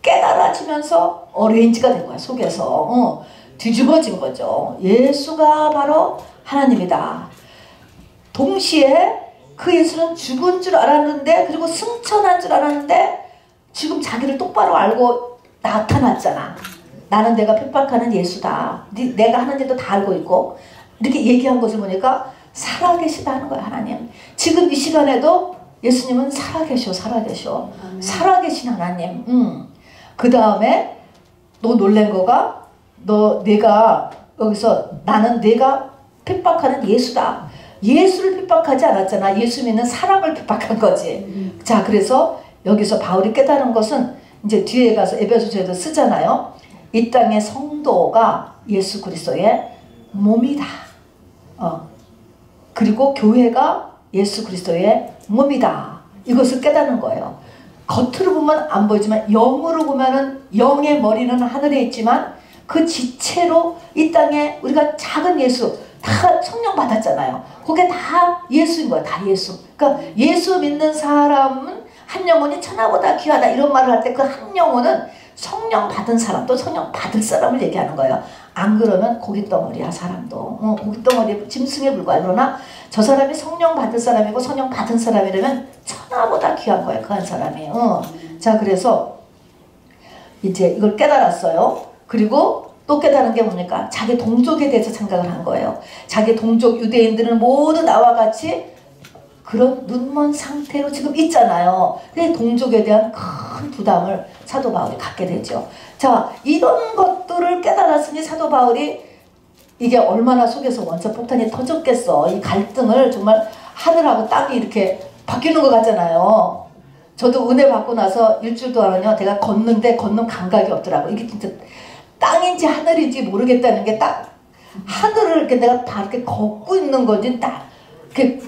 깨달아지면서 어레인지가 된 거야. 속에서 뒤집어진 거죠. 예수가 바로 하나님이다. 동시에 그 예수는 죽은 줄 알았는데, 그리고 승천한 줄 알았는데 지금 자기를 똑바로 알고 나타났잖아. 나는 내가 핍박하는 예수다. 내가 하는 일도 다 알고 있고, 이렇게 얘기한 것을 보니까 살아계시다는 거야. 하나님 지금 이 시간에도 예수님은 살아계셔. 살아계신 하나님. 그 다음에 너 놀란 거가, 내가 여기서 나는 내가 핍박하는 예수다. 예수를 핍박하지 않았잖아. 예수 믿는 사람을 핍박한 거지. 자, 그래서 여기서 바울이 깨달은 것은 이제 뒤에 가서 에베소서에도 쓰잖아요. 이 땅의 성도가 예수 그리스도의 몸이다. 그리고 교회가 예수 그리스도의 몸이다. 이것을 깨닫는 거예요. 겉으로 보면 안 보이지만 영으로 보면은 영의 머리는 하늘에 있지만 그 지체로 이 땅에 우리가 작은 예수 다 성령 받았잖아요. 그게 다 예수인 거야. 다 예수. 그러니까 예수 믿는 사람은 한 영혼이 천하보다 귀하다 이런 말을 할 때 그 한 영혼은 성령 받은 사람 또 성령 받을 사람을 얘기하는 거예요. 안 그러면 고깃덩어리야 사람도. 고깃덩어리 짐승에 불과해. 그러나 저 사람이 성령 받을 사람이고 성령 받은 사람이라면 천하보다 귀한 거야. 그 한 사람이. 자, 그래서 이제 이걸 깨달았어요. 그리고 또 깨달은 게 뭡니까? 자기 동족에 대해서 생각을 한 거예요. 자기 동족 유대인들은 모두 나와 같이 그런 눈먼 상태로 지금 있잖아요. 근데 동족에 대한 큰 부담을 사도 바울이 갖게 되죠. 자, 이런 것들을 깨달았으니 사도 바울이 이게 얼마나 속에서 원자폭탄이 터졌겠어. 이 갈등을 정말 하늘하고 땅이 이렇게 바뀌는 것 같잖아요. 저도 은혜 받고 나서 일주일 동안은요, 내가 걷는데 걷는 감각이 없더라고. 이게 진짜 땅인지 하늘인지 모르겠다는 게 딱 하늘을 이렇게 내가 다 이렇게 걷고 있는 건지 딱 이렇게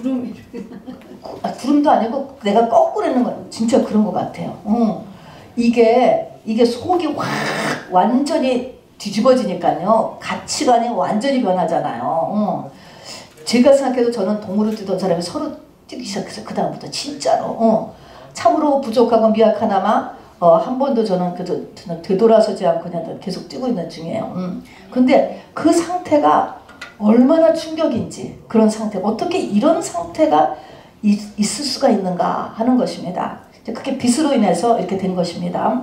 구름도 아니고 내가 거꾸로 있는 건 진짜 그런 것 같아요. 이게 속이 확 완전히 뒤집어지니까요. 가치관이 완전히 변하잖아요. 제가 생각해도 저는 동으로 뛰던 사람이 서로 뛰기 시작해서 그 다음부터 진짜로 참으로 부족하고 미약하나마 한 번도 저는 되돌아서지 않고 그냥 계속 뛰고 있는 중이에요. 근데 그 상태가 얼마나 충격인지 그런 상태 어떻게 이런 상태가 있을 수가 있는가 하는 것입니다. 그게 빛으로 인해서 이렇게 된 것입니다.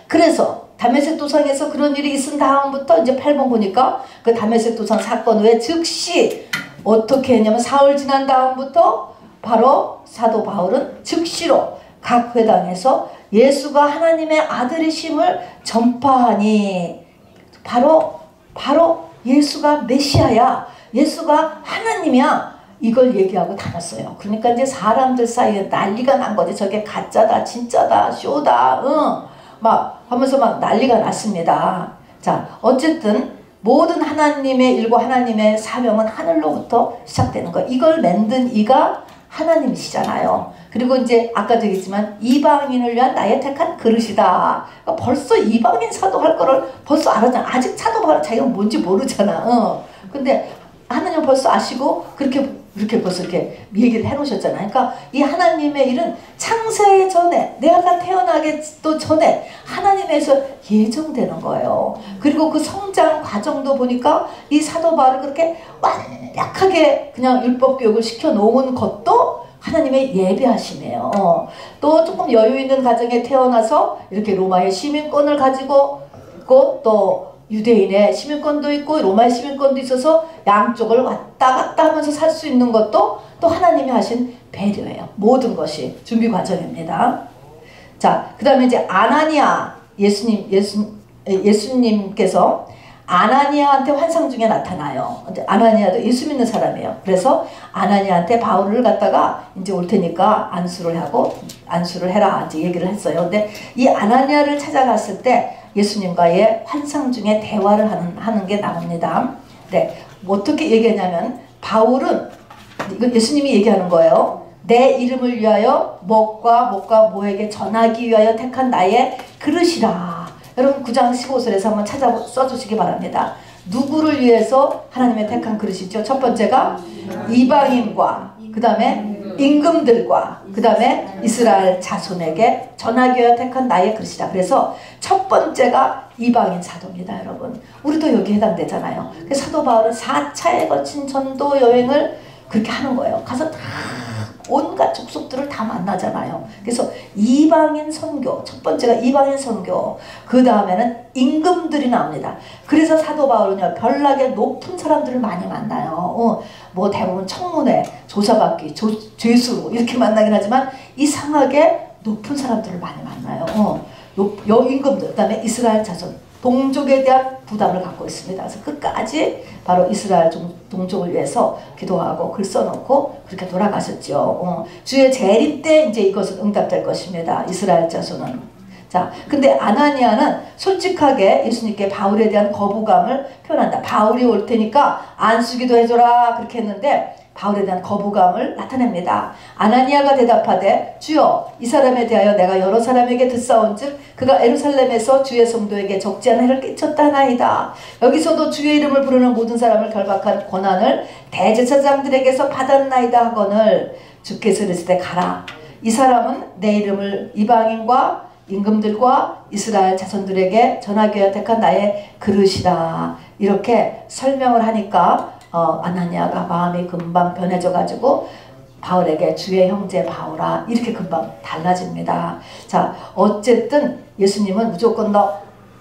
그래서 다메섹 도상에서 그런 일이 있은 다음부터 이제 8번 보니까 그 다메섹 도상 사건 후에 즉시 어떻게 했냐면 사흘 지난 다음부터 바로 사도 바울은 즉시로 각 회당에서 예수가 하나님의 아들이심을 전파하니 바로 예수가 메시아야, 예수가 하나님이야, 이걸 얘기하고 다녔어요. 그러니까 이제 사람들 사이에 난리가 난 거지. 저게 가짜다 진짜다 쇼다 막 하면서 막 난리가 났습니다. 자, 어쨌든 모든 하나님의 일과 하나님의 사명은 하늘로부터 시작되는 거. 이걸 만든 이가 하나님이시잖아요. 그리고 이제 아까도 얘기했지만 이방인을 위한 나의 택한 그릇이다. 그러니까 벌써 이방인 사도할 거를 벌써 알았잖아. 아직 사도 바울 자기가 뭔지 모르잖아. 근데 하나님 벌써 아시고 그렇게 벌써 이렇게 얘기를 해놓으셨잖아요. 그러니까 이 하나님의 일은 창세 전에 내가 태어나기도 전에 하나님에서 예정되는 거예요. 그리고 그 성장 과정도 보니까 이 사도 바울을 그렇게 완벽하게 그냥 율법 교육을 시켜놓은 것도 하나님의 예배하심이에요. 또 조금 여유 있는 가정에 태어나서 이렇게 로마의 시민권을 가지고 있고 또 유대인의 시민권도 있고 로마의 시민권도 있어서 양쪽을 왔다 갔다 하면서 살 수 있는 것도 또 하나님이 하신 배려예요. 모든 것이 준비 과정입니다. 자, 그 다음에 이제 아나니아 예수님께서 아나니아한테 환상 중에 나타나요. 아나니아도 예수 믿는 사람이에요. 그래서 아나니아한테 바울을 갖다가 이제 올 테니까 안수를 해라 이제 얘기를 했어요. 근데 이 아나니아를 찾아갔을 때 예수님과의 환상 중에 대화를 하는 게 나옵니다. 네, 어떻게 얘기하냐면 바울은 이건 예수님이 얘기하는 거예요. 내 이름을 위하여 뭐과 뭐에게 전하기 위하여 택한 나의 그릇이라. 여러분 9장 15절에서 한번 찾아 써주시기 바랍니다. 누구를 위해서 하나님의 택한 그릇이죠? 첫 번째가 이방인과 그 다음에 임금들과 그 다음에 이스라엘 자손에게 전하기 위하여 택한 나의 그릇이다. 그래서 첫 번째가 이방인 사도입니다. 여러분 우리도 여기 해당되잖아요. 사도 바울은 4차에 거친 전도 여행을 그렇게 하는 거예요. 가서 다 온갖 족속들을 다 만나잖아요. 그래서 이방인 선교, 첫 번째가 이방인 선교, 그 다음에는 임금들이 나옵니다. 그래서 사도 바울은요 별나게 높은 사람들을 많이 만나요. 뭐 대부분 청문회, 조사받기, 죄수 이렇게 만나긴 하지만 이상하게 높은 사람들을 많이 만나요. 임금들, 그 다음에 이스라엘 자손, 동족에 대한 부담을 갖고 있습니다. 그래서 끝까지 바로 이스라엘 동족을 위해서 기도하고 글 써놓고 그렇게 돌아가셨죠. 주의 재림 때 이제 이것은 응답될 것입니다. 이스라엘 자손은. 자, 근데 아나니아는 솔직하게 예수님께 바울에 대한 거부감을 표현한다. 바울이 올 테니까 안수기도 해줘라 그렇게 했는데 바울에 대한 거부감을 나타냅니다. 아나니아가 대답하되 주여 이 사람에 대하여 내가 여러 사람에게 듣사온즉 그가 예루살렘에서 주의 성도에게 적지 않은 해를 끼쳤다 하나이다. 여기서도 주의 이름을 부르는 모든 사람을 결박한 권한을 대제사장들에게서 받았나이다 하거늘 주께서 이르시되 가라. 이 사람은 내 이름을 이방인과 임금들과 이스라엘 자손들에게 전하기 위하여 택한 나의 그릇이라. 이렇게 설명을 하니까 아나니아가 마음이 금방 변해져 가지고 바울에게 주의 형제 바울아 이렇게 금방 달라집니다. 자, 어쨌든 예수님은 무조건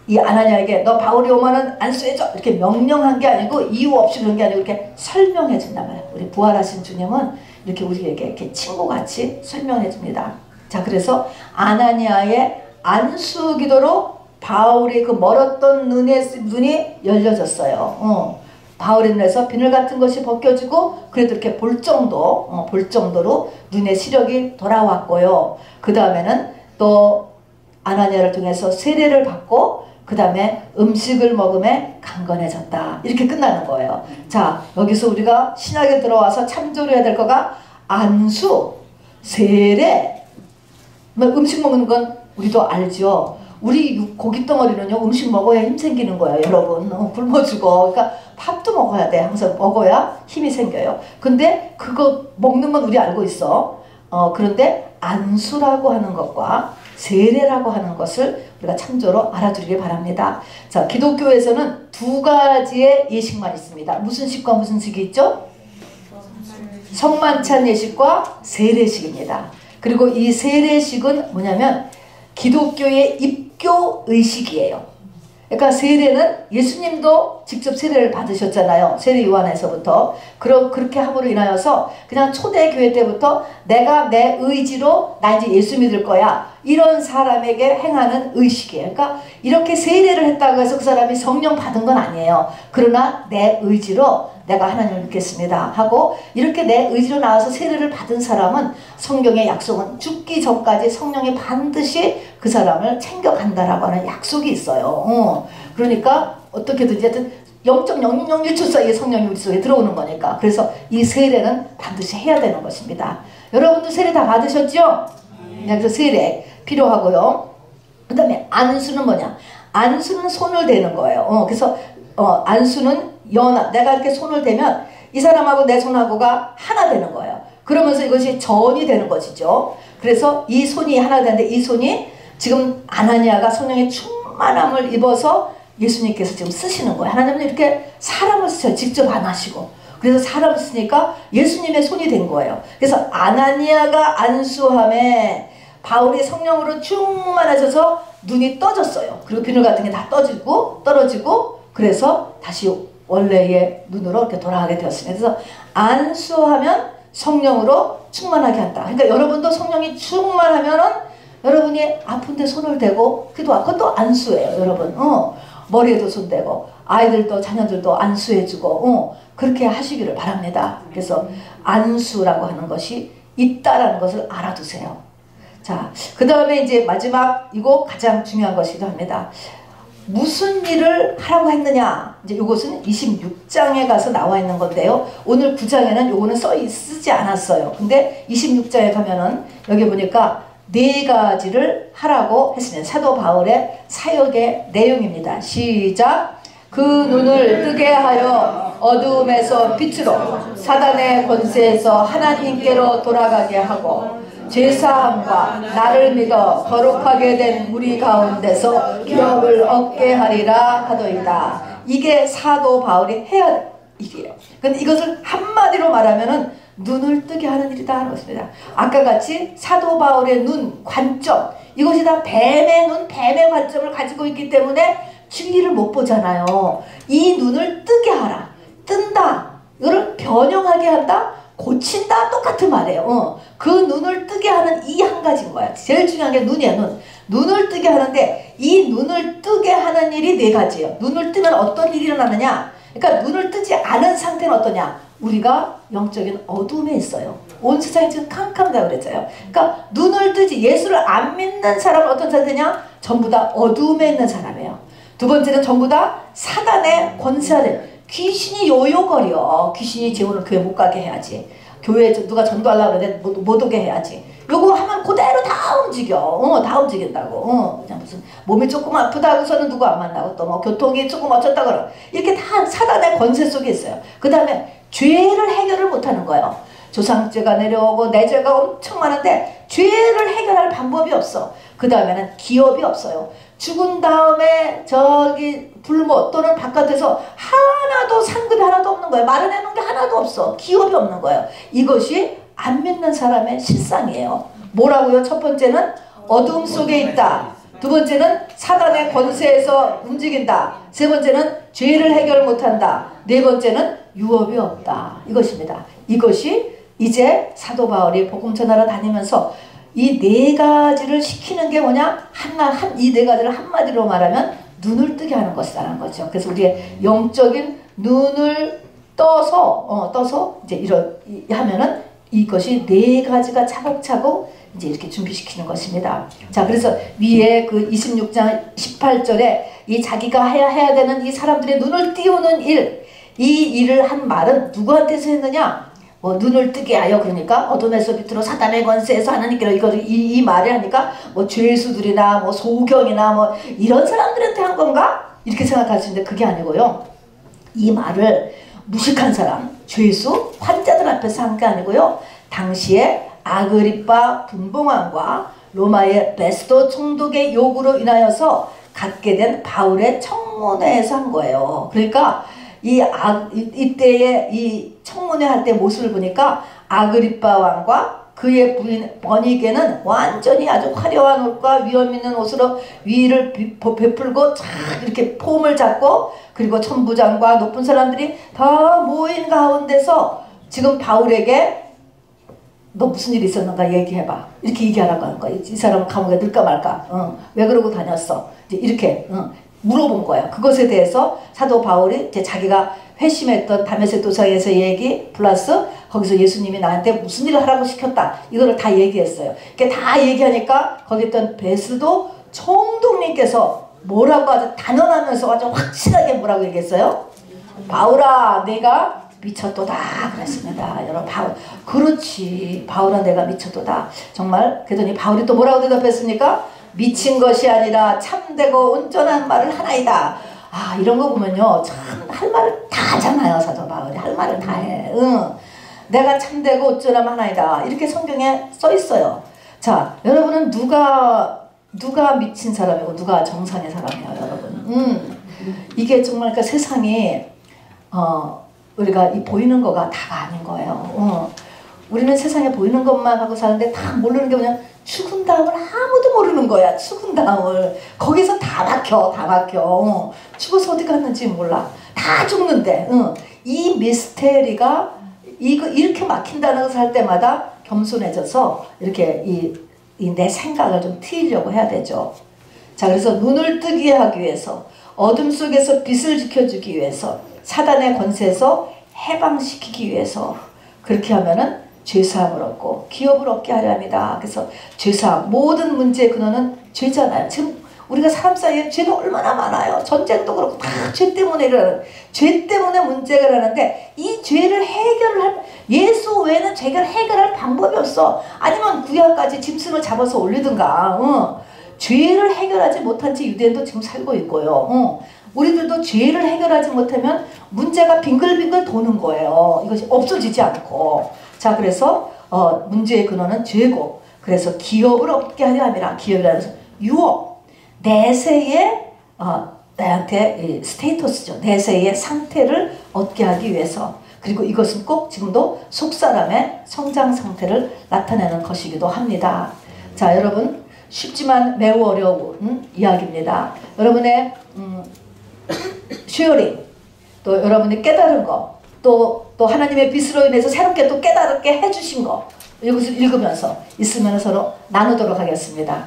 이 아나니아에게 너 바울이 오면은 안수해줘 이렇게 명령한 게 아니고 이유 없이 그런 게 아니고 이렇게 설명해 준단 말이에요. 우리 부활하신 주님은 이렇게 우리에게 이렇게 친구같이 설명해 줍니다. 자, 그래서 아나니아의 안수 기도로 바울의 그 멀었던 눈이 열려졌어요. 바울의 눈에서 비늘 같은 것이 벗겨지고 그래도 이렇게 볼 정도로 눈의 시력이 돌아왔고요. 그 다음에는 또 아나니아를 통해서 세례를 받고 그 다음에 음식을 먹음에 강건해졌다. 이렇게 끝나는 거예요. 자, 여기서 우리가 신약에 들어와서 참조를 해야 될 거가 안수, 세례, 음식 먹는 건 우리도 알죠. 우리 고깃덩어리는요 음식 먹어야 힘 생기는 거예요 여러분. 굶어 죽어. 그러니까 밥도 먹어야 돼. 항상 먹어야 힘이 생겨요. 근데 그거 먹는 건 우리 알고 있어. 그런데 안수라고 하는 것과 세례라고 하는 것을 우리가 참조로 알아두길 바랍니다. 자, 기독교에서는 두 가지의 예식만 있습니다. 무슨 식과 무슨 식이 있죠? 성만찬 예식과 세례식입니다. 그리고 이 세례식은 뭐냐면 기독교의 입교 의식이에요. 그러니까 세례는 예수님도 직접 세례를 받으셨잖아요. 세례 요한에서부터. 그렇게 함으로 인하여서 그냥 초대교회 때부터 내가 내 의지로 나 이제 예수 믿을 거야. 이런 사람에게 행하는 의식이에요. 그러니까 이렇게 세례를 했다고 해서 그 사람이 성령 받은 건 아니에요. 그러나 내 의지로 내가 하나님을 믿겠습니다 하고 이렇게 내 의지로 나와서 세례를 받은 사람은 성경의 약속은 죽기 전까지 성령이 반드시 그 사람을 챙겨간다라고 하는 약속이 있어요. 그러니까 어떻게든지 하여튼 0.001초 사이에 성령이 우리 속에 들어오는 거니까. 그래서 이 세례는 반드시 해야 되는 것입니다. 여러분도 세례 다 받으셨죠? 그래서 세례 필요하고요. 그 다음에 안수는 뭐냐? 안수는 손을 대는 거예요. 그래서 안수는 연합. 내가 이렇게 손을 대면 이 사람하고 내 손하고가 하나 되는 거예요. 그러면서 이것이 전이 되는 것이죠. 그래서 이 손이 하나 되는데 이 손이 지금 아나니아가 성령의 충만함을 입어서 예수님께서 지금 쓰시는 거예요. 하나님은 이렇게 사람을 쓰셔요. 직접 안 하시고. 그래서 사람을 쓰니까 예수님의 손이 된 거예요. 그래서 아나니아가 안수함에 바울이 성령으로 충만해져서 눈이 떠졌어요. 그리고 비늘 같은 게 다 떨어지고 그래서 다시 원래의 눈으로 이렇게 돌아가게 되었습니다. 그래서 안수하면 성령으로 충만하게 한다. 그러니까 여러분도 성령이 충만하면은 여러분이 아픈데 손을 대고 기도하고 그것도 안수예요. 여러분. 머리에도 손 대고 아이들도 자녀들도 안수해주고 그렇게 하시기를 바랍니다. 그래서 안수라고 하는 것이 있다라는 것을 알아두세요. 자, 그 다음에 이제 마지막 이거 가장 중요한 것이기도 합니다. 무슨 일을 하라고 했느냐? 이제 이것은 26장에 가서 나와 있는 건데요. 오늘 9장에는 요거는 쓰지 않았어요. 근데 26장에 가면은 여기 보니까 4가지를 하라고 했습니다. 사도 바울의 사역의 내용입니다. 시작! 그 눈을 뜨게 하여 어두움에서 빛으로 사단의 권세에서 하나님께로 돌아가게 하고 죄사함과 나를 믿어 거룩하게 된 우리 가운데서 기업을 얻게 하리라 하더이다. 이게 사도 바울이 해야 할 일이에요. 근데 이것을 한마디로 말하면은 눈을 뜨게 하는 일이다 하는 것입니다. 아까 같이 사도 바울의 눈, 관점, 이것이 다 뱀의 눈, 뱀의 관점을 가지고 있기 때문에 진리를 못 보잖아요. 이 눈을 뜨게 하라. 뜬다. 이거를 변형하게 한다. 고친다. 똑같은 말이에요. 그 눈을 뜨게 하는 이 한 가지인 거야. 제일 중요한 게 눈이야. 눈을 뜨게 하는데 이 눈을 뜨게 하는 일이 4가지예요. 눈을 뜨면 어떤 일이 일어나느냐. 그러니까 눈을 뜨지 않은 상태는 어떠냐. 우리가 영적인 어둠에 있어요. 온 세상이 지금 캄캄하다고 그랬잖아요. 그러니까 눈을 뜨지 예수를 안 믿는 사람은 어떤 상태냐. 전부 다 어둠에 있는 사람이에요. 두 번째는 전부 다 사단의 권세 아래 귀신이 요요거려. 귀신이 재혼을 교회 못 가게 해야지. 교회에 누가 전도하려고 그러는데 못 오게 해야지. 요거 하면 그대로 다 움직여. 다 움직인다고. 그냥 무슨 몸이 조금 아프다고서는 누구 안 만나고 또 뭐 교통이 조금 어쩌다 그러. 이렇게 다 사단의 권세 속에 있어요. 그 다음에 죄를 해결을 못하는 거예요. 조상죄가 내려오고 내 죄가 엄청 많은데 죄를 해결할 방법이 없어. 그 다음에는 기업이 없어요. 죽은 다음에 저기 불못 또는 바깥에서 하나도 상급이 하나도 없는 거예요. 마련해 놓은 게 하나도 없어. 기업이 없는 거예요. 이것이 안 믿는 사람의 실상이에요. 뭐라고요? 첫 번째는 어둠 속에 있다. 두 번째는 사단의 권세에서 움직인다. 세 번째는 죄를 해결 못한다. 네 번째는 유업이 없다. 이것입니다. 이것이 이제 사도 바울이 복음 전하러 다니면서 이 네 가지를 시키는 게 뭐냐? 이 네 가지를 한마디로 말하면 눈을 뜨게 하는 것이라는 거죠. 그래서 우리의 영적인 눈을 떠서 이제 하면은 이것이 네 가지가 차곡차곡 이제 이렇게 준비시키는 것입니다. 자, 그래서 위에 그 26장 18절에 이 자기가 해야 되는 이 사람들의 눈을 띄우는 일, 이 일을 한 말은 누구한테서 했느냐? 뭐 눈을 뜨게 하여, 그러니까 어둠에서 빛으로 사단의 권세에서 하나님께로 이 말을 하니까 뭐 죄수들이나 뭐 소경이나 뭐 이런 사람들한테 한 건가? 이렇게 생각할 수 있는데 그게 아니고요. 이 말을 무식한 사람, 죄수, 환자들 앞에서 한 게 아니고요. 당시에 아그리빠 분봉왕과 로마의 베스도 총독의 요구로 인하여서 갖게 된 바울의 청문회에서 한 거예요. 그러니까 이때의 이 청문회 할 때 모습을 보니까 아그리빠 왕과 그의 부인 버니게는 완전히 아주 화려한 옷과 위험 있는 옷으로 위를 베풀고 쫙 이렇게 폼을 잡고, 그리고 천부장과 높은 사람들이 다 모인 가운데서 지금 바울에게 너 무슨 일이 있었는가 얘기해봐. 이렇게 얘기하라고 하는 거야. 이 사람은 감옥에 넣을까 말까. 왜 그러고 다녔어. 이렇게 물어본 거야. 그것에 대해서 사도 바울이 이제 자기가 회심했던 다메섹 도상에서 얘기 플러스 거기서 예수님이 나한테 무슨 일을 하라고 시켰다. 이거를 다 얘기했어요. 이렇게 다 얘기하니까 거기 있던 베스도 총독님께서 뭐라고 아주 단언하면서 아주 확실하게 뭐라고 얘기했어요? 바울아, 내가 미쳤도다 그랬습니다. 여러분, 그렇지, 바울아 내가 미쳤도다. 정말. 그랬더니 바울이 또 뭐라고 대답했습니까? 미친 것이 아니라 참되고 온전한 말을 하나이다. 아, 이런 거 보면요, 참 할 말을 다 하잖아요. 사도 바울이 할 말을 다 해. 내가 참되고 온전한 하나이다. 이렇게 성경에 써 있어요. 자, 여러분은 누가 미친 사람이고 누가 정상의 사람이에요, 여러분. 이게 정말 그 세상이 우리가 이 보이는 거가 다가 아닌 거예요. 우리는 세상에 보이는 것만 하고 사는데 다 모르는 게 뭐냐? 죽은 다음을 아무도 모르는 거야. 죽은 다음을. 거기서 다 막혀. 죽어서 어디 갔는지 몰라. 다 죽는데. 이 미스테리가 이렇게 막힌다는 것을 할 때마다 겸손해져서 이렇게 내 생각을 좀 트이려고 해야 되죠. 자, 그래서 눈을 뜨게 하기 위해서, 어둠 속에서 빛을 지켜주기 위해서, 사단의 권세에서 해방시키기 위해서, 그렇게 하면은 죄사함을 얻고 기업을 얻게 하려 합니다. 그래서 죄사함, 모든 문제의 근원은 죄잖아요. 지금 우리가 사람 사이에 죄도 얼마나 많아요. 전쟁도 그렇고 다 죄 때문에 일어나는, 죄 때문에 문제가 일어나는데 이 죄를 예수 외에는 죄를 해결할 방법이 없어. 아니면 구약까지 짐승을 잡아서 올리든가. 죄를 해결하지 못한 채 유대인도 지금 살고 있고요. 우리들도 죄를 해결하지 못하면 문제가 빙글빙글 도는 거예요. 이것이 없어지지 않고. 자, 그래서 문제의 근원은 죄고, 그래서 기업을 얻게 하려 함이라. 기업이라는 것은 유업, 내세의 나한테 스테이터스죠. 내세의 상태를 얻게 하기 위해서. 그리고 이것은 꼭 지금도 속사람의 성장 상태를 나타내는 것이기도 합니다. 자, 여러분, 쉽지만 매우 어려운 이야기입니다. 여러분의 쉐어링, 또 여러분이 깨달은 거, 또 하나님의 빛으로 인해서 새롭게 또 깨달게 해주신 거, 이것을 읽으면서 있으면 서로 나누도록 하겠습니다.